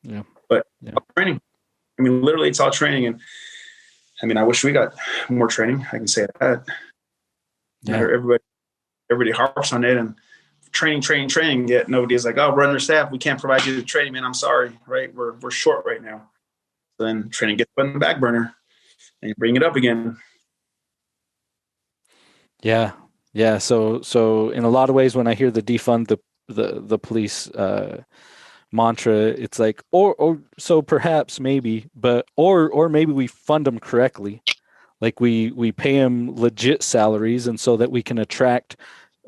Yeah. But training. I mean, literally, it's all training. And I mean, I wish we got more training. I can say that. Yeah. Everybody harps on it and training. Yet nobody's like, oh, we're understaffed. We can't provide you the training, man. I'm sorry, right? We're short right now. So then training gets put in the back burner and you bring it up again. Yeah. So in a lot of ways, when I hear the defund the police mantra, it's like, or so perhaps maybe, but or maybe we fund them correctly. Like we pay them legit salaries, and so that we can attract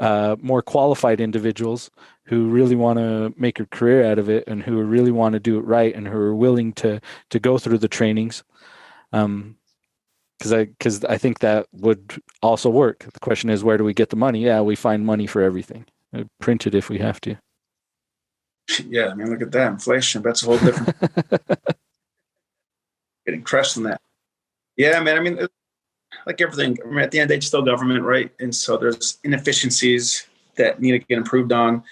more qualified individuals who really want to make a career out of it and who really want to do it right and who are willing to go through the trainings. Because I think that would also work. The question is, where do we get the money? Yeah, we find money for everything. Print it if we have to. Yeah, I mean, look at that inflation. That's a whole different. Getting crushed on that. Yeah, man. I mean, like everything. I mean, at the end of the day, it's still government, right? And so there's inefficiencies that need to get improved on.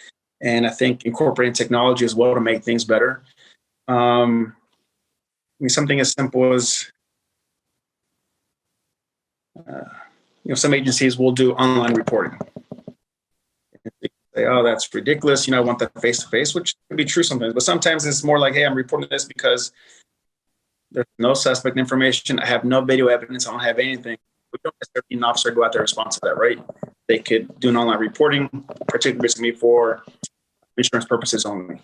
And I think incorporating technology as well to make things better. I mean, something as simple as some agencies will do online reporting. They say, oh, that's ridiculous. I want that face-to-face, which can be true sometimes. But sometimes it's more like, hey, I'm reporting this because there's no suspect information. I have no video evidence. I don't have anything. We don't necessarily need an officer to go out there and respond to that, right? They could do an online reporting, particularly for insurance purposes only.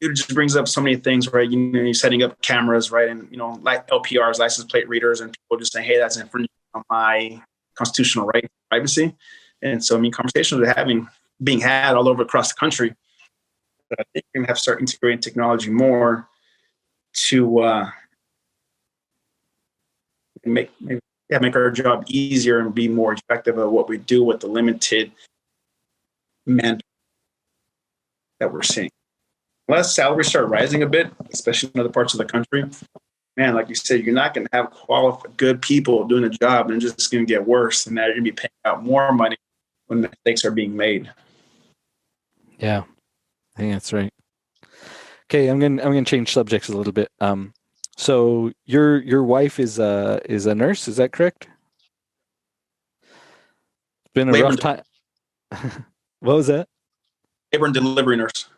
It just brings up so many things, right? You're setting up cameras, right? And, like LPRs, license plate readers, and people just saying, hey, that's infringing on my constitutional right to privacy. And so, conversations are being had all over across the country. But I think we're going to have to start integrating technology more to make make our job easier and be more effective at what we do with the limited men that we're seeing. Unless salaries start rising a bit, especially in other parts of the country, man, like you said, you're not going to have qualified, good people doing a job, and it's just going to get worse. And now you're going to be paying out more money when mistakes are being made. Yeah, I think that's right. Okay, I'm gonna change subjects a little bit. So your wife is a nurse, is that correct? It's been a Labor rough time. What was that? Labor and delivery nurse.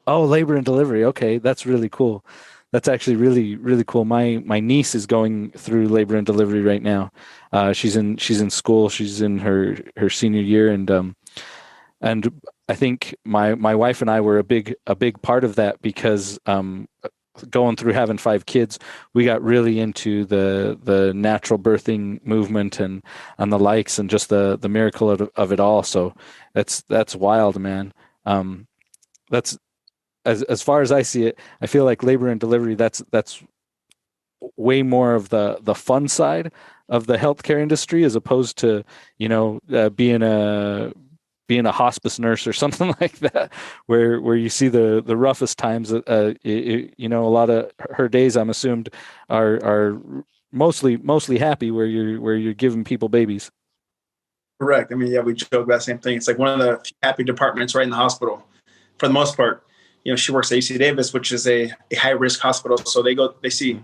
Oh, labor and delivery. Okay, that's really cool. That's actually really, really cool. My niece is going through labor and delivery right now. She's in school. She's in her senior year, and I think my wife and I were a big part of that because going through having 5 kids, we got really into the natural birthing movement and the likes, and just the miracle of it all. So that's wild, man. That's as far as I see it, I feel like labor and delivery, that's way more of the fun side of the healthcare industry, as opposed to being a hospice nurse or something like that, where you see the roughest times. A lot of her days, I'm assumed, are mostly happy, where you're giving people babies. Correct. I mean, yeah, we joke about the same thing. It's like one of the happy departments right in the hospital, for the most part. She works at UC Davis, which is a high risk hospital. So they see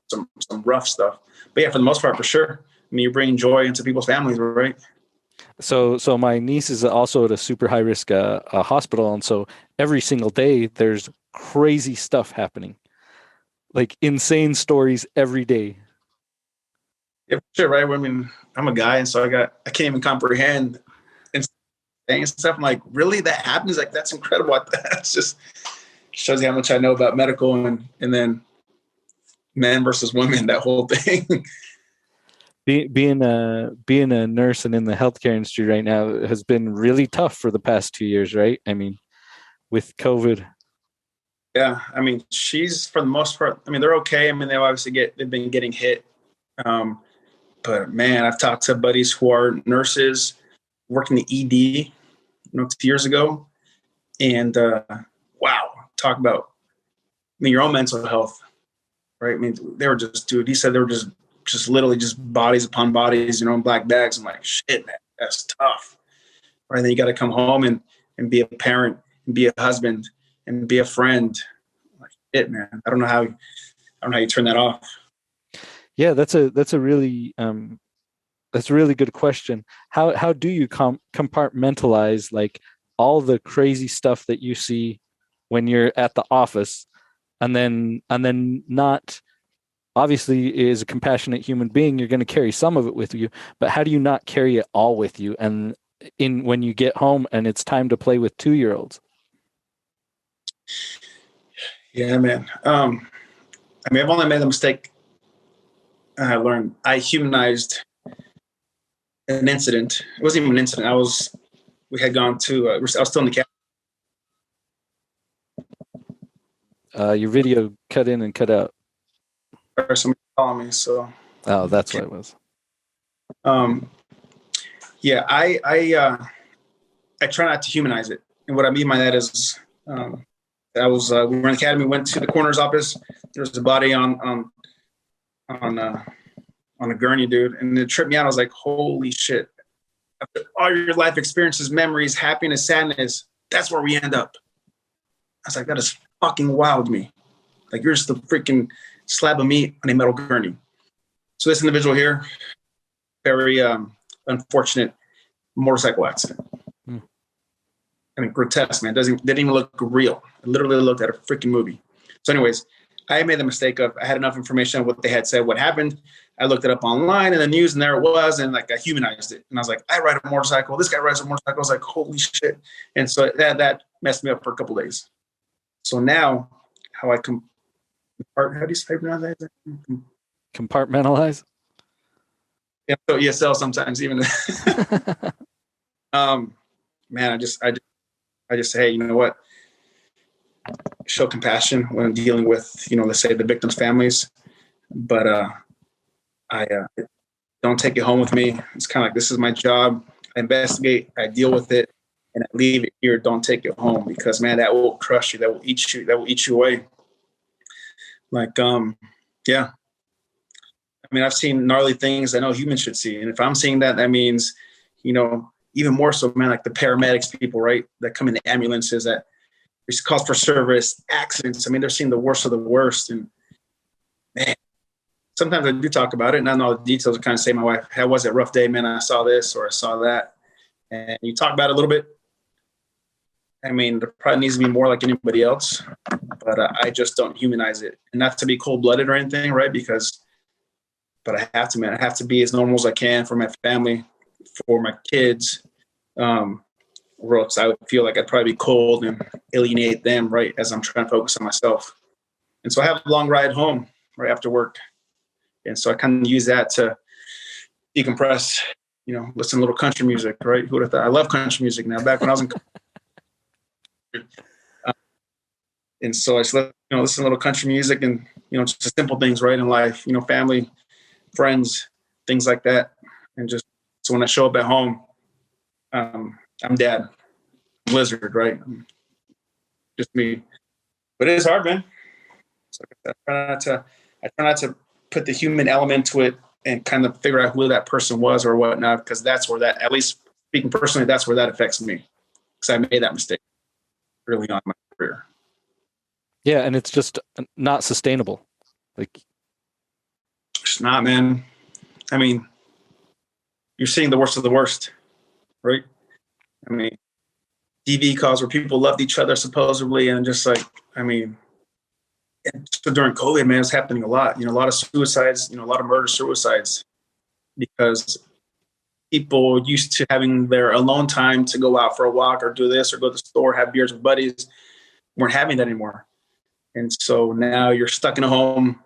some rough stuff. But yeah, for the most part, for sure. I mean, you're bringing joy into people's families, right? So my niece is also at a super high risk hospital, and so every single day there's crazy stuff happening, like insane stories every day. Yeah, for sure, right? I mean, I'm a guy, and so I can't even comprehend and stuff. I'm like, really, that happens? Like, that's incredible. That's just shows you how much I know about medical, and then men versus women, that whole thing. Being a nurse and in the healthcare industry right now has been really tough for the past 2 years, right? I mean, with COVID. Yeah, I mean, she's, for the most part, I mean, they're okay. I mean, they've been getting hit. But man, I've talked to buddies who are nurses working the ED, 2 years ago, and wow, talk about, I mean, your own mental health, right? I mean, they were just, dude, he said they were just literally just bodies upon bodies, in black bags. I'm like, shit, man, that's tough. Right? Then you got to come home and be a parent and be a husband and be a friend. Like, shit, man, I don't know how you turn that off. Yeah, that's a really good question. How do you compartmentalize, like, all the crazy stuff that you see when you're at the office, and then not, obviously, as a compassionate human being, you're going to carry some of it with you, but how do you not carry it all with you, and when you get home and it's time to play with 2-year-olds? Yeah, man. I mean, I've only made the mistake. I learned I humanized an incident. It wasn't even an incident. We had gone to, I was still in the cabin. Your video cut in and cut out. Somebody calling me, so. Oh, that's what it was. Yeah, I try not to humanize it. And what I mean by that is, we were in the academy, went to the coroner's office. There was a body on a gurney, dude. And it tripped me out. I was like, holy shit. After all your life experiences, memories, happiness, sadness, that's where we end up. I was like, that is fucking wild to me. Like, you're just a freaking slab of meat on a metal gurney. So this individual here, very unfortunate motorcycle accident. I mean, grotesque, man. Didn't even look real. It literally looked at a freaking movie. So anyways, I made the mistake of, I had enough information on what they had said, what happened. I looked it up online in the news, and there it was. And like, I humanized it. And I was like, I ride a motorcycle. This guy rides a motorcycle. I was like, holy shit. And so that messed me up for a couple of days. So now, how I how do you pronounce that? Compartmentalize? Yeah, so ESL sometimes even. Man, I just say, hey, you know what? Show compassion when dealing with, let's say the victims' families. But don't take it home with me. It's kind of like, this is my job. I investigate, I deal with it, and I leave it here. Don't take it home, because man, that will crush you. That will eat you. That will eat you away. Like, yeah. I mean, I've seen gnarly things I know humans should see. And if I'm seeing that, that means, even more so, man, like the paramedics people, right, that come in the ambulances, that there's calls for service, accidents. I mean, they're seeing the worst of the worst. And man, sometimes I do talk about it, and I know the details. I kind of say, my wife, how was it? Rough day, man. I saw this or I saw that. And you talk about it a little bit. I mean, there probably needs to be more like anybody else, but I just don't humanize it. And not to be cold-blooded or anything, right? But I have to, man. I have to be as normal as I can for my family, for my kids, or else I would feel like I'd probably be cold and alienate them, right, as I'm trying to focus on myself. And so I have a long ride home right after work. And so I kind of use that to decompress, listen to a little country music, right? Who would have thought? I love country music now. Back when I was in and so I just listen to a little country music and, just the simple things, right, in life, family, friends, things like that. And just, so when I show up at home, I'm Dad, I'm Lizard, right? Just me. But it is hard, man. So I try not to put the human element to it and kind of figure out who that person was or whatnot, because that's where that, at least speaking personally, that's where that affects me, because I made that mistake early on in my career. Yeah, and it's just not sustainable. Like, it's not, man. I mean, you're seeing the worst of the worst, right? I mean, TV calls where people loved each other supposedly, and just like, I mean, so during COVID, man, it's happening a lot. A lot of suicides, a lot of murder suicides, because people used to having their alone time to go out for a walk or do this or go to the store, have beers with buddies, weren't having that anymore. And so now you're stuck in a home.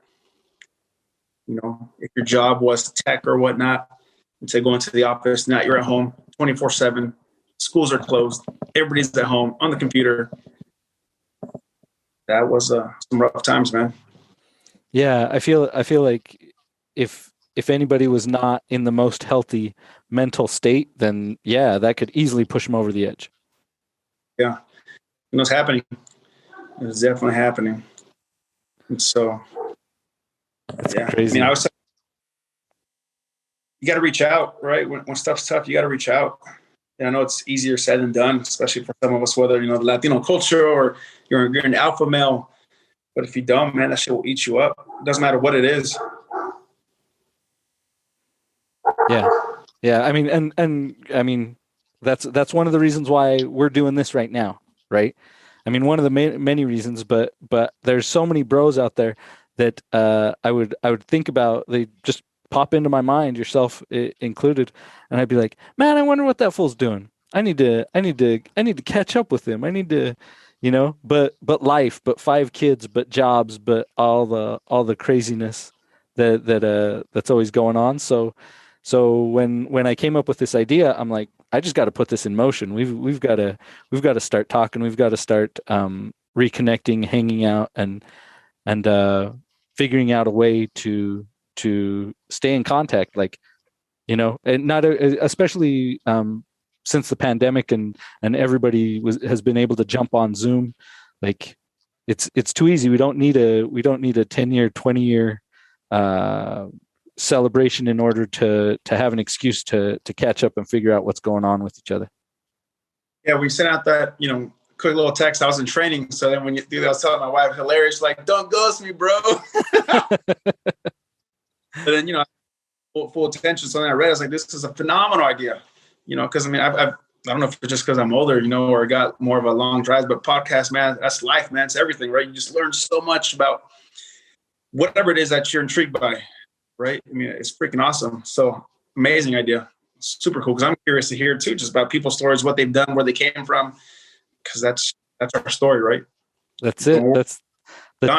If your job was tech or whatnot, instead of going to the office, now you're at home 24/7. Schools are closed. Everybody's at home on the computer. That was some rough times, man. Yeah, I feel like if anybody was not in the most healthy mental state, then yeah, that could easily push them over the edge. Yeah, it's happening. It's definitely happening. And so, that's yeah, crazy. I mean, you got to reach out, right? When stuff's tough, you got to reach out. And I know it's easier said than done, especially for some of us, whether, the Latino culture or you're an alpha male. But if you don't, man, that shit will eat you up. It doesn't matter what it is. Yeah. Yeah. I mean, and I mean, that's one of the reasons why we're doing this right now. Right. I mean, one of the many reasons, but there's so many bros out there that I would think about. They just pop into my mind, yourself included, and I'd be like, man, I wonder what that fool's doing. I need to catch up with him. I need to, but life, but 5 kids, but jobs, but all the craziness that's always going on. So when I came up with this idea, I'm like, I just got to put this in motion. We've got to start talking. We've got to start reconnecting, hanging out, and figuring out a way to stay in contact. Like, and not especially since the pandemic and everybody has been able to jump on Zoom. Like, it's too easy. We don't need a 10-year, 20-year celebration in order to have an excuse to catch up and figure out what's going on with each other. Yeah, we sent out that quick little text. I was in training, so then when you do that, I was telling my wife, hilarious, like, don't ghost me, bro. But then full attention. So then I read, I was like, this is a phenomenal idea, because I mean, I don't know if it's just because I'm older, or got more of a long drive, but podcast, man, that's life, man. It's everything, right? You just learn so much about whatever it is that you're intrigued by. Right? I mean, it's freaking awesome. So amazing idea. Super cool. Because I'm curious to hear too, just about people's stories, what they've done, where they came from. Because that's our story, right? That's it. That's the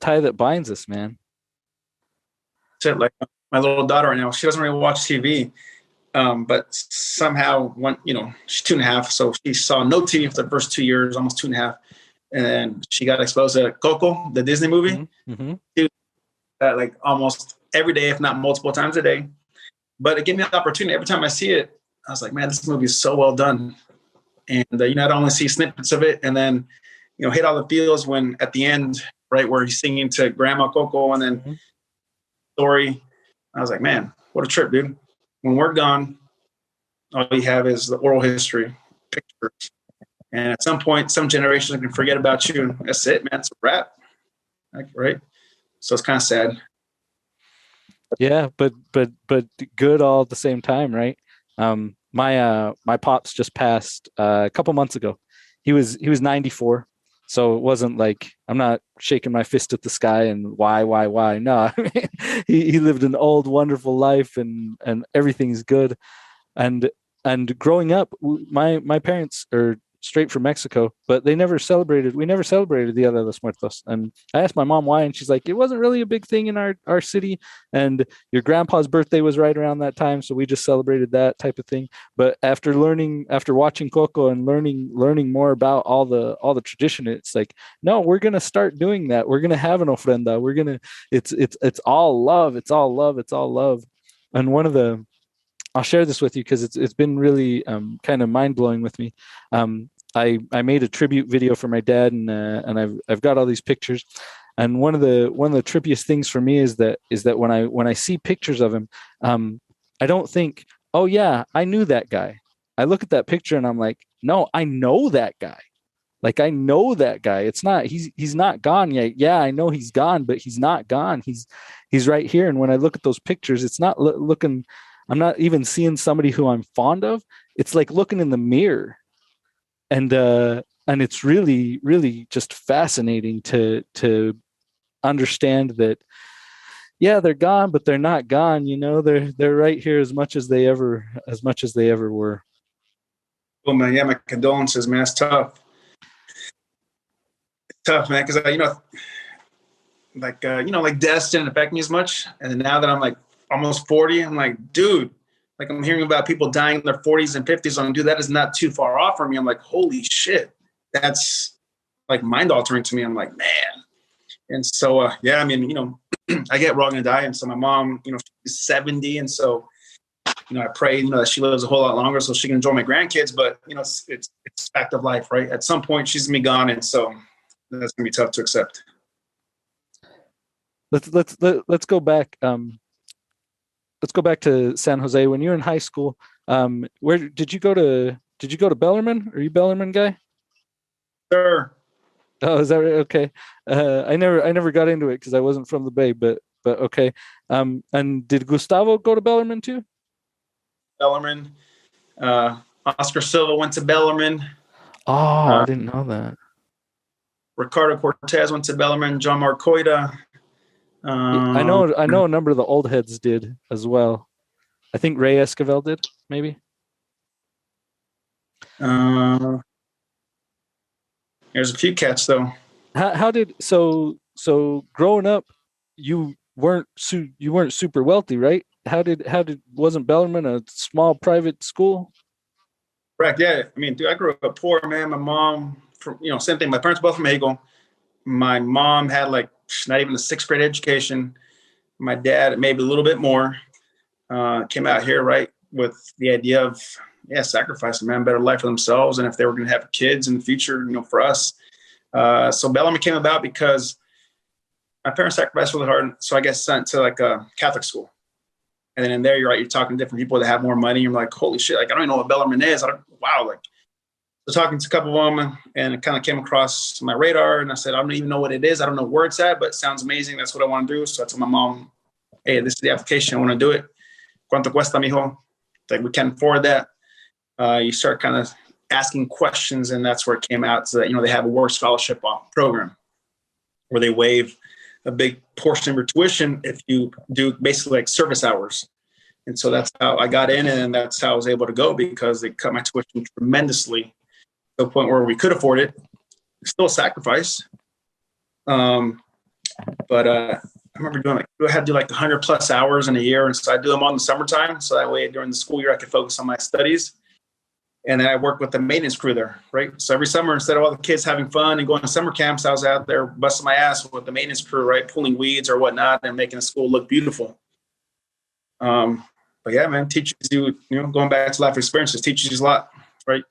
tie that binds us, man. That's it. Like my little daughter right now, she doesn't really watch TV, but somehow she's 2.5, so she saw no TV for the first 2 years, almost 2.5. And then she got exposed to Coco, the Disney movie. Mm-hmm. that like almost every day, if not multiple times a day. But it gave me the opportunity. Every time I see it, I was like, man, this movie is so well done. And, I'd only see snippets of it and then, hit all the feels when at the end, right, where he's singing to Grandma Coco and then story. I was like, man, what a trip, dude. When we're gone, all you have is the oral history, pictures. And at some point, some generations can forget about you. And that's it, man. It's a wrap. Like, right? So it's kind of sad. Yeah, but good all at the same time, right? My pops just passed a couple months ago. He was 94, so it wasn't like I'm not shaking my fist at the sky and why. No, I mean, he lived an old wonderful life and everything's good. And growing up, my parents are straight from Mexico, but we never celebrated Dia de los Muertos. And I asked my mom why, and she's like, it wasn't really a big thing in our city, and your grandpa's birthday was right around that time, so we just celebrated that type of thing. But after watching Coco and learning more about all the tradition, it's like, no, we're gonna start doing that. We're gonna have an ofrenda. It's all love. It's all love. It's all love. And I'll share this with you because it's been really kind of mind blowing with me. I made a tribute video for my dad, and I've got all these pictures. And one of the trippiest things for me is that when I see pictures of him, I don't think, oh yeah, I knew that guy. I look at that picture and I'm like, no, I know that guy. Like, I know that guy. It's not, he's not gone yet. Yeah, I know he's gone, but he's not gone. He's right here. And when I look at those pictures, it's not looking. I'm not even seeing somebody who I'm fond of. It's like looking in the mirror, and it's really, really just fascinating to understand that, yeah, they're gone, but they're not gone. They're right here as much as they ever were. Oh man, yeah, my condolences, man. It's tough. It's tough, man, because like death didn't affect me as much, and now that I'm like almost 40, I'm like, dude, like I'm hearing about people dying in their 40s and 50s. I'm like, dude, that is not too far off from me. I'm like, holy shit, that's like mind altering to me. I'm like, man. And so, yeah, I mean, I get we're all gonna die. And so my mom, she's 70. And so, I pray, that she lives a whole lot longer so she can enjoy my grandkids. But, it's fact of life, right? At some point she's gonna be gone. And so that's gonna be tough to accept. Let's go back. Let's go back to San Jose. When you were in high school, where did you go to? Did you go to Bellarmine? Are you a Bellarmine guy? Sure. Oh, is that right? Okay. I never got into it because I wasn't from the Bay, but okay. And did Gustavo go to Bellarmine too? Bellarmine. Oscar Silva went to Bellarmine. Oh, I didn't know that. Ricardo Cortez went to Bellarmine. John Marcoida. I know a number of the old heads did as well. I think Ray Esquivel did, maybe. There's a few cats though. How did so growing up, you weren't super wealthy, right? How did wasn't Bellarmine a small private school? Correct. Yeah. I mean, dude, I grew up poor, man. My mom, same thing. My parents both from Hegel. My mom had like not even a 6th grade education. My dad, maybe a little bit more, came out here, right, with the idea of, sacrificing, man, better life for themselves. And if they were going to have kids in the future, for us. So Bellarmine came about because my parents sacrificed really hard. So I got sent to like a Catholic school. And then in there, you're talking to different people that have more money. You're like, holy shit, like, I don't even know what Bellarmine is. So talking to a couple of them, and it kind of came across my radar, and I said, I don't even know what it is. I don't know where it's at, but it sounds amazing. That's what I want to do. So I told my mom, hey, this is the application. I want to do it. ¿Cuánto cuesta, mijo? Like, we can't afford that. You start kind of asking questions, and that's where it came out. So that, they have a work scholarship program where they waive a big portion of your tuition if you do basically like service hours. And so that's how I got in, and that's how I was able to go, because they cut my tuition tremendously to a point where we could afford it. Still a sacrifice. But I remember I had to do like 100+ hours in a year. And so I do them all in the summertime. So that way during the school year, I could focus on my studies. And then I worked with the maintenance crew there, right? So every summer, instead of all the kids having fun and going to summer camps, I was out there busting my ass with the maintenance crew, right? Pulling weeds or whatnot and making the school look beautiful. But yeah, man, teaches you, going back to life experiences, teaches you a lot, right?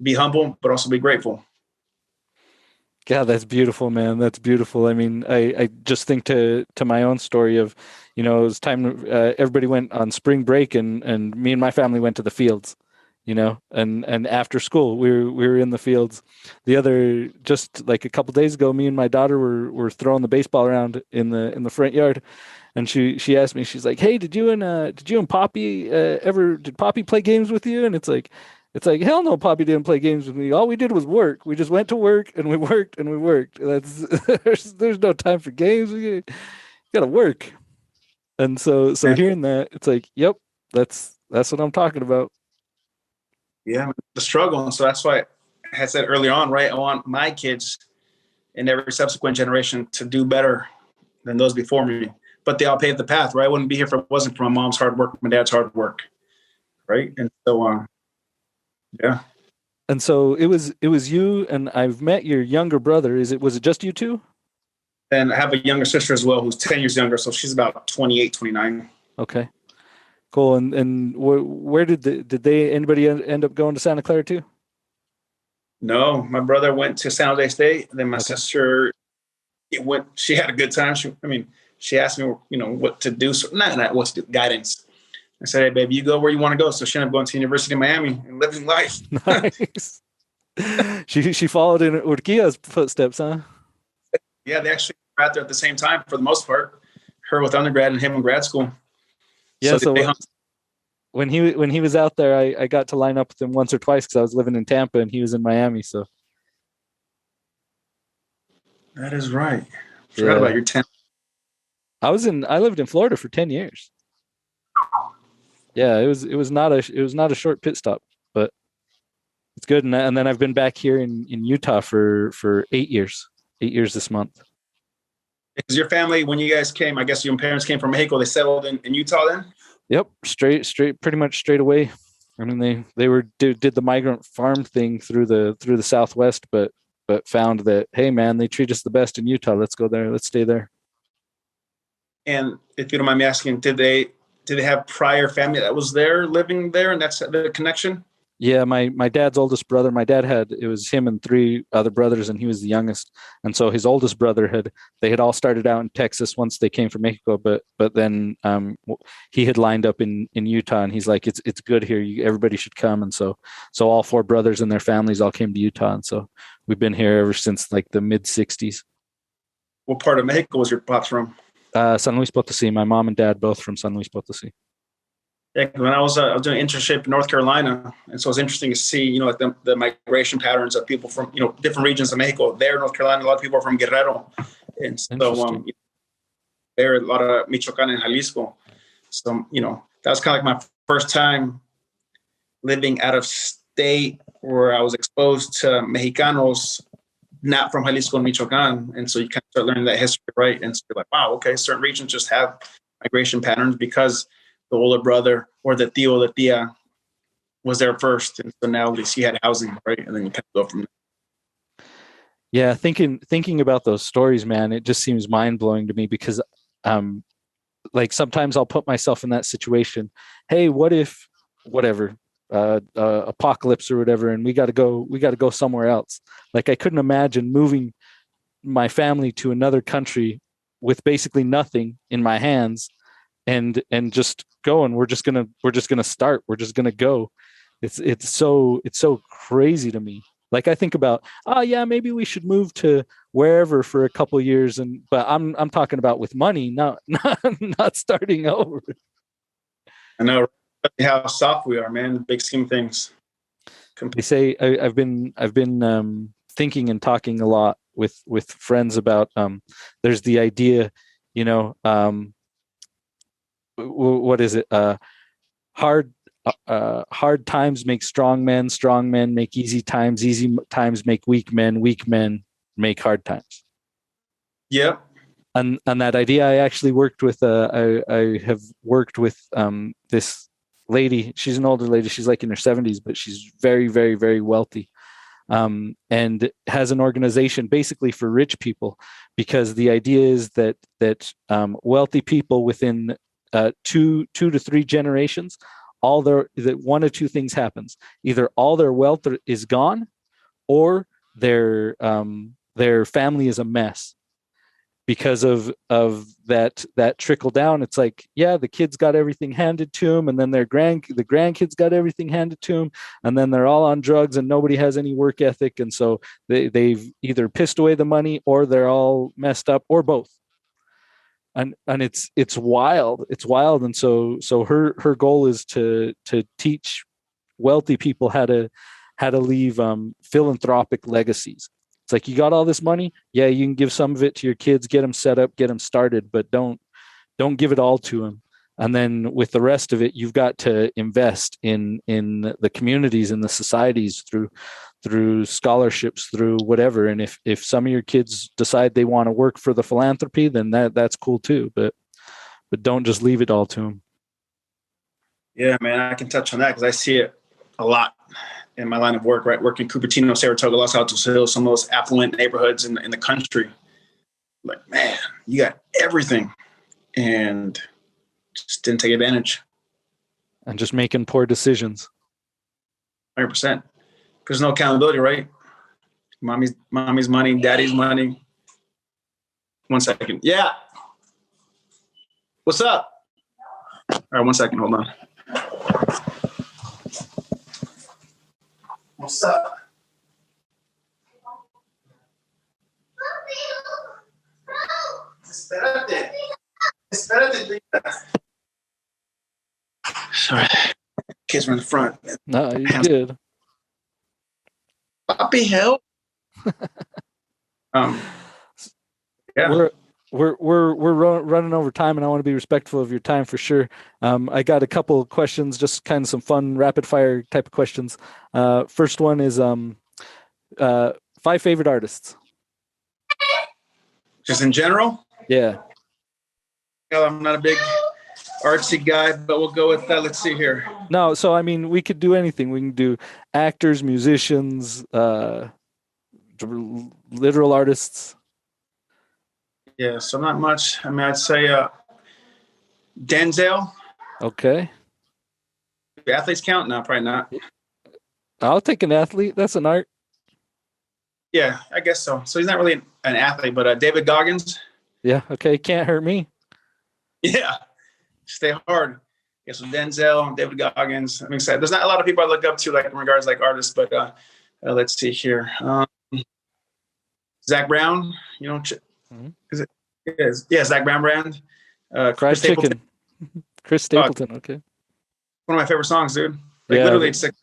Be humble, but also be grateful. Yeah, that's beautiful, man. That's beautiful. I mean, I just think to my own story of, it was time, everybody went on spring break and me and my family went to the fields, and after school we were in the fields. Just like a couple days ago, me and my daughter were throwing the baseball around in the front yard, and she asked me, she's like, "Hey, did you and Poppy did Poppy play games with you?" And it's like, hell no, Poppy didn't play games with me. All we did was work. We just went to work and we worked and we worked. That's there's no time for games. We gotta work. And so hearing that, it's like, yep, that's what I'm talking about. Yeah, the struggle. And so that's why I had said early on, right? I want my kids and every subsequent generation to do better than those before me. But they all paved the path, right? I wouldn't be here if it wasn't for my mom's hard work, my dad's hard work, right? And so, yeah. And so it was you, and I've met your younger brother. Was it just you two? And I have a younger sister as well who's 10 years younger. So she's about 28, 29. Okay, cool. And where did anybody end up going to Santa Clara too? No, my brother went to San Jose State. And then my sister, she had a good time. She asked me, what to do. So not what to do, guidance. I said, "Hey, baby, you go where you want to go." So she ended up going to University of Miami and living life. Nice. She followed in Urquia's footsteps, huh? Yeah, they actually were out there at the same time for the most part. Her with undergrad and him in grad school. Yeah, so when he was out there, I got to line up with him once or twice because I was living in Tampa and he was in Miami. So that is right. Forgot about your 10. I lived in Florida for 10 years. Yeah, it was not a short pit stop, but it's good. And then I've been back here in Utah for 8 years. 8 years this month. Is your family, when you guys came, I guess your parents came from Mexico, they settled in Utah then? Yep, pretty much straight away. I mean, they did the migrant farm thing through the Southwest, but found that, hey man, they treat us the best in Utah. Let's go there. Let's stay there. And if you don't mind me asking, did they have prior family that was there living there, and that's the connection? Yeah, my dad's oldest brother. My dad it was him and 3 other brothers, and he was the youngest. And so his oldest brother they had all started out in Texas once they came from Mexico, but then he had lined up in Utah, and he's like, it's good here. Everybody should come. And so all 4 brothers and their families all came to Utah, and so we've been here ever since like the mid '60s. What part of Mexico was your pops from? San Luis Potosí. My mom and dad both from San Luis Potosí. Yeah, when I was doing an internship in North Carolina, and so it was interesting to see, like the migration patterns of people from, different regions of Mexico. There, North Carolina, a lot of people are from Guerrero, and so there are a lot of Michoacan and Jalisco. So that was kind of like my first time living out of state, where I was exposed to Mexicanos not from Jalisco and Michoacan, and so you kind of start learning that history, right? And so you're like, wow, okay, certain regions just have migration patterns because the older brother or the tío, the tía was there first. And so now at least he had housing, right? And then you kind of go from there. Yeah, thinking about those stories, man, it just seems mind-blowing to me because like sometimes I'll put myself in that situation. Hey, what if whatever, apocalypse or whatever, and we got to go somewhere else. Like I couldn't imagine moving my family to another country with basically nothing in my hands and just going. We're just gonna start. We're just gonna go. It's so crazy to me. Like I think about, maybe we should move to wherever for a couple of years, but I'm talking about with money, not starting over. I know how soft we are, man. The big scheme of things. They say I've been thinking and talking a lot with friends about there's the idea, what is it? Hard times make strong men make easy times make weak men make hard times. Yep. And that idea, I actually worked with I have worked with this lady. She's an older lady. She's like in her 70s, but she's very, very, very wealthy. And has an organization basically for rich people, because the idea is that wealthy people within 2 to 3 generations, that one of two things happens: either all their wealth is gone, or their family is a mess because of that trickle down. It's like, yeah, the kids got everything handed to them, and then the grandkids got everything handed to them, and then they're all on drugs and nobody has any work ethic, and so they've either pissed away the money, or they're all messed up, or both. And it's wild. And so her goal is to teach wealthy people how to leave philanthropic legacies. It's like, you got all this money, yeah, you can give some of it to your kids, get them set up, get them started, but don't give it all to them. And then with the rest of it, you've got to invest in the communities and the societies through scholarships, through whatever. And if some of your kids decide they want to work for the philanthropy, then that's cool too. But don't just leave it all to them. Yeah, man, I can touch on that because I see it a lot in my line of work, right? Working Cupertino, Saratoga, Los Altos Hills, some of those affluent neighborhoods in the country. Like, man, you got everything and just didn't take advantage. And just making poor decisions. 100%. There's no accountability, right? Mommy's money, daddy's money. 1 second. Yeah. What's up? All right, 1 second. Hold on. What's up? Espérate. Sorry. Kids were in the front. No, you're good. Papi, help. Yeah. We're running over time, and I want to be respectful of your time for sure. I got a couple of questions, just kind of some fun rapid fire type of questions. First one is 5 favorite artists. Just in general? Yeah. I'm not a big artsy guy, but we'll go with that. Let's see here. No, so I mean, we could do anything. We can do actors, musicians, literal artists. Yeah, so not much. I mean, I'd say Denzel. Okay. Do athletes count? No, probably not. I'll take an athlete. That's an art. Yeah, I guess so. So he's not really an athlete, but David Goggins. Yeah, okay. Can't hurt me. Yeah, stay hard. Yeah, so Denzel, David Goggins. I'm excited. There's not a lot of people I look up to, like in regards like artists, but let's see here. Zach Brown, you know, is it? Yeah, Zach Brown brand. Fried chicken. Chris Stapleton. Okay. One of my favorite songs, dude. Like literally, it's like,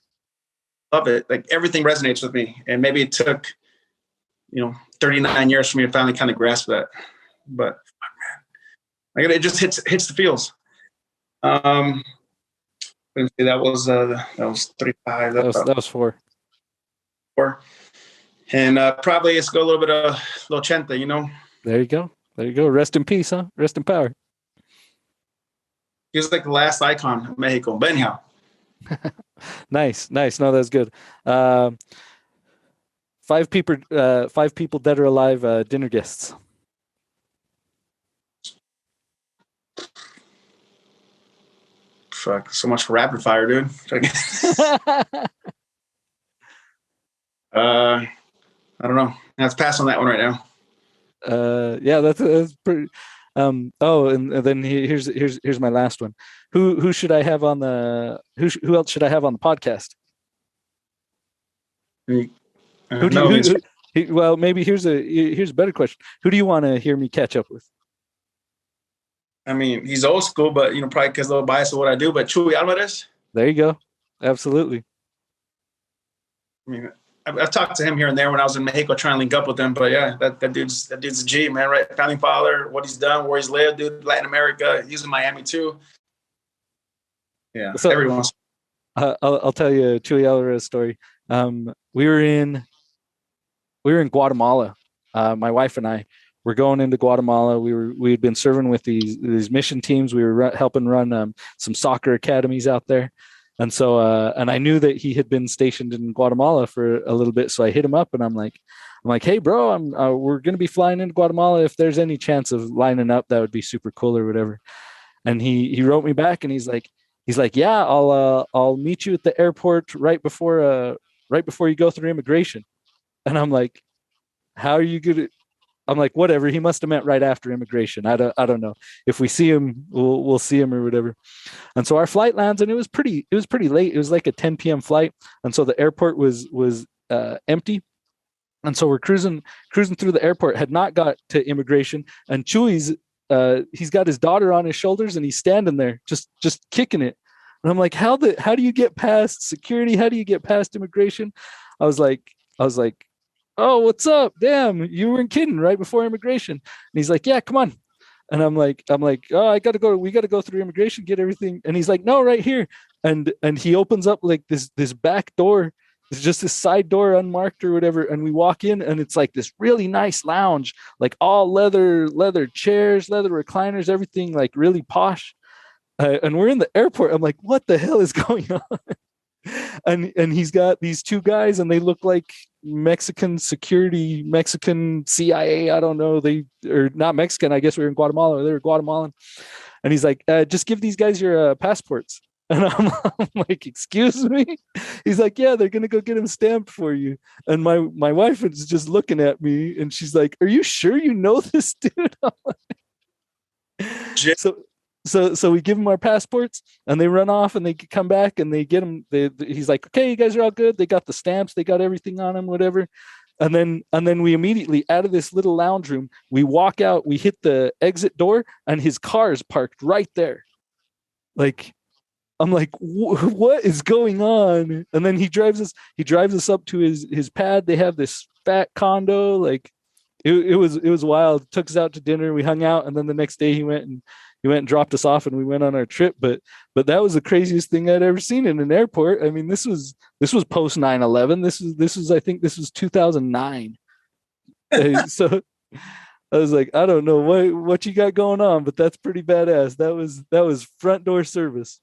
love it. Like everything resonates with me, and maybe it took, 39 years for me to finally kind of grasp that. But fuck, man, it just hits the feels. That was 35. That was 4. 4. And probably let's go a little bit of L'Ochenta, There you go. Rest in peace, huh? Rest in power. He was like the last icon of Mexico. But anyhow. Nice. No, that's good. 5 people dead or alive, dinner guests. Fuck, so much for rapid fire, dude. I don't know. I have to pass on that one right now. Yeah, that's pretty. And then here's my last one. Who should I have on the? Who else should I have on the podcast? Well, maybe here's a better question. Who do you want to hear me catch up with? I mean, he's old school, but probably because a little biased of what I do. But Chuy Alvarez. There you go. Absolutely. I mean, I've talked to him here and there when I was in Mexico trying to link up with him. But yeah, that dude's a G, man, right? Founding father, what he's done, where he's lived, dude, Latin America. He's in Miami too. Yeah, so, everyone's. I'll tell you a Chuy Alvarez story. We were in Guatemala. My wife and I, we're going into Guatemala. We had been serving with these mission teams. We were helping run some soccer academies out there. And so, and I knew that he had been stationed in Guatemala for a little bit. So I hit him up and I'm like, hey, bro, we're going to be flying into Guatemala. If there's any chance of lining up, that would be super cool or whatever. And he wrote me back and he's like, yeah, I'll meet you at the airport right before you go through immigration. And I'm like, how are you going to, I'm like, whatever. He must have meant right after immigration. I don't know. If we see him, we'll see him or whatever. And so our flight lands, and it was pretty late. It was like a 10 p.m. flight, and so the airport was empty. And so we're cruising through the airport. Had not got to immigration, and Chewy's he's got his daughter on his shoulders, and he's standing there just kicking it. And I'm like, how do you get past security? How do you get past immigration? I was like, oh, what's up? Damn, you weren't kidding, right before immigration. And he's like, yeah, come on. And I'm like, oh, we got to go through immigration, get everything. And he's like, no, right here. And he opens up like this back door. It's just this side door unmarked or whatever. And we walk in and it's like this really nice lounge, like all leather chairs, leather recliners, everything like really posh. And we're in the airport. I'm like, what the hell is going on? And he's got these two guys and they look like Mexican security, Mexican CIA. I don't know. They are not Mexican. I guess we were in Guatemala. They were Guatemalan. And he's like, just give these guys your passports. And I'm like, excuse me? He's like, yeah, they're going to go get them stamped for you. And my wife is just looking at me and she's like, are you sure you know this dude? So we give them our passports and they run off and they come back and they get them. He's like, okay, you guys are all good. They got the stamps. They got everything on them, whatever. And then we immediately out of this little lounge room, we walk out, we hit the exit door and his car is parked right there. Like, I'm like, what is going on? And then he drives us up to his pad. They have this fat condo. Like it was wild. Took us out to dinner. We hung out. And then the next day he went and dropped us off and we went on our trip. But that was the craziest thing I'd ever seen in an airport. I mean, this was post 9/11. This was I think this was 2009. So I was like, I don't know what you got going on, but that's pretty badass. That was front door service.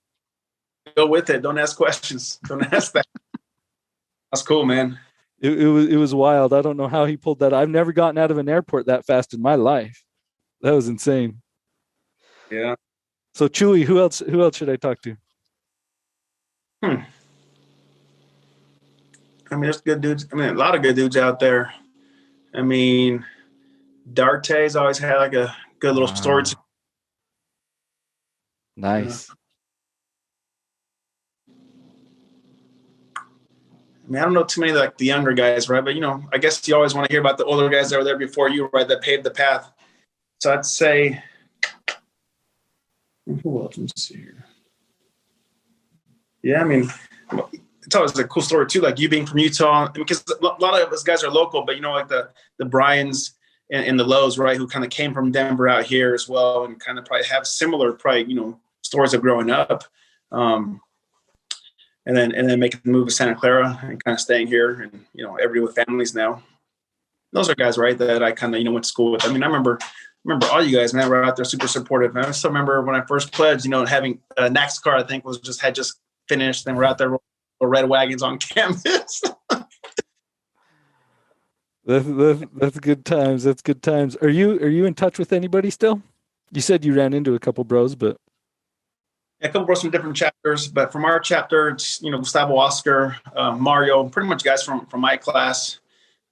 Go with it. Don't ask questions. Don't ask that. That's cool, man. It was wild. I don't know how he pulled that. I've never gotten out of an airport that fast in my life. That was insane. Yeah. So Chewy, who else should I talk to? I mean, there's good dudes. I mean, a lot of good dudes out there. I mean, Darte's always had like a good little story. Nice. I mean, I don't know too many like the younger guys, right? But I guess you always want to hear about the older guys that were there before you, right? That paved the path. So I'd say, who else? Let me see here. Yeah, I mean, it's always a cool story too. Like you being from Utah, because a lot of us guys are local, but like the Bryans and the Lows, right? Who kind of came from Denver out here as well, and kind of probably have similar, stories of growing up. And then making the move to Santa Clara and kind of staying here and, everybody with families now. Those are guys, right, that I kind of, went to school with. I mean, I remember all you guys, man, were out there super supportive. And I still remember when I first pledged, having a NASCAR, I think had just finished. And we're out there with red wagons on campus. That's good times. That's good times. Are you in touch with anybody still? You said you ran into a couple bros, but. A couple bros from different chapters, but from our chapter, it's, Gustavo, Oscar, Mario, pretty much guys from my class.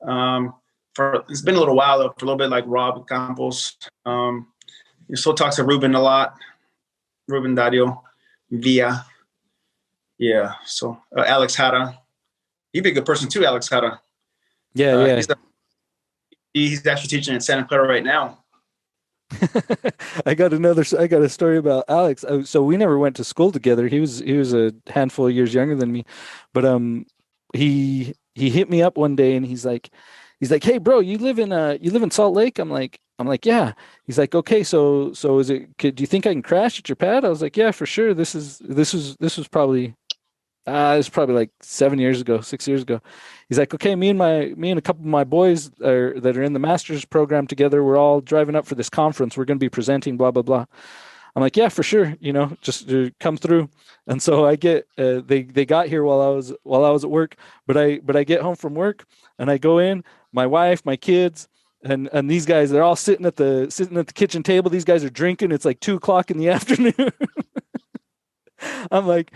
It's been a little while though, for a little bit like Rob Campos. He still talks to Ruben a lot. Ruben Dario, Villa. Yeah. So Alex Hara. He'd be a good person too, Alex Hara. Yeah. He's actually teaching in Santa Clara right now. I got a story about Alex. So we never went to school together. He was a handful of years younger than me, but he hit me up one day and he's like, hey bro, you live in Salt Lake? I'm like, yeah. He's like, okay, so do you think I can crash at your pad? I was like, yeah, for sure. This was probably It's probably like 6 years ago. He's like, okay, me and a couple of my boys that are in the master's program together, we're all driving up for this conference. We're going to be presenting, blah blah blah. I'm like, yeah, for sure. Just come through. And so I get they got here while I was at work, but I get home from work and I go in, my wife, my kids, and these guys, they're all sitting at the kitchen table. These guys are drinking. It's like 2 o'clock in the afternoon. I'm like,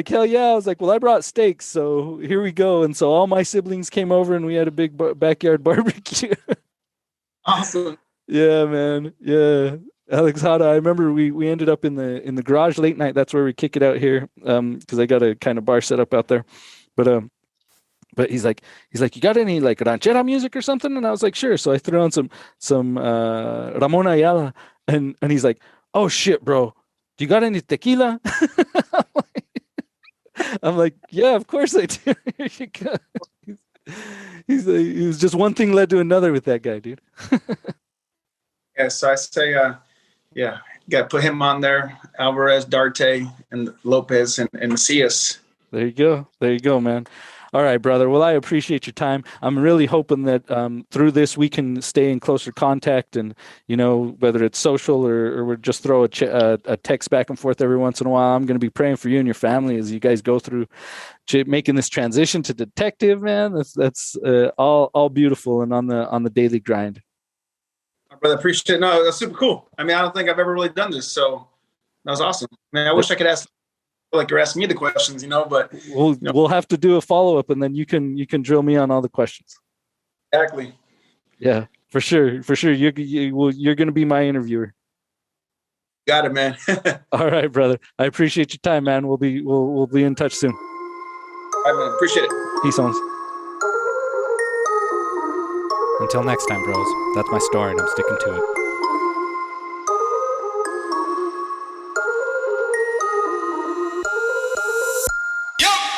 hell yeah. I was like, well, I brought steaks, so here we go. And so all my siblings came over and we had a big backyard barbecue. Awesome. Yeah, man. Yeah. Alex Hada, I remember we ended up in the garage late night. That's where we kick it out here. Because I got a kind of bar set up out there. But he's like, you got any like ranchera music or something? And I was like, sure. So I threw on some Ramon Ayala, and he's like, oh shit, bro, do you got any tequila? I'm like, yeah, of course I do. Here you go. He's like, it was just one thing led to another with that guy, dude. Yeah, so I say, yeah, got to put him on there. Alvarez, Darte, and Lopez, and Macias. There you go, man. All right, brother. Well, I appreciate your time. I'm really hoping that through this we can stay in closer contact, and whether it's social or we just throw a text back and forth every once in a while. I'm going to be praying for you and your family as you guys go through making this transition to detective, man. That's all beautiful and on the daily grind. Brother, appreciate it. No, that's super cool. I mean, I don't think I've ever really done this, so that was awesome. Man, I wish I could ask like you're asking me the questions, but we'll have to do a follow-up, and then you can drill me on all the questions. Exactly. Yeah, for sure. You're going to be my interviewer. Got it, man. All right, brother. I appreciate your time, man. We'll be in touch soon. All right, man. Appreciate it. Peace, Owens. Until next time, bros. That's my story, and I'm sticking to it.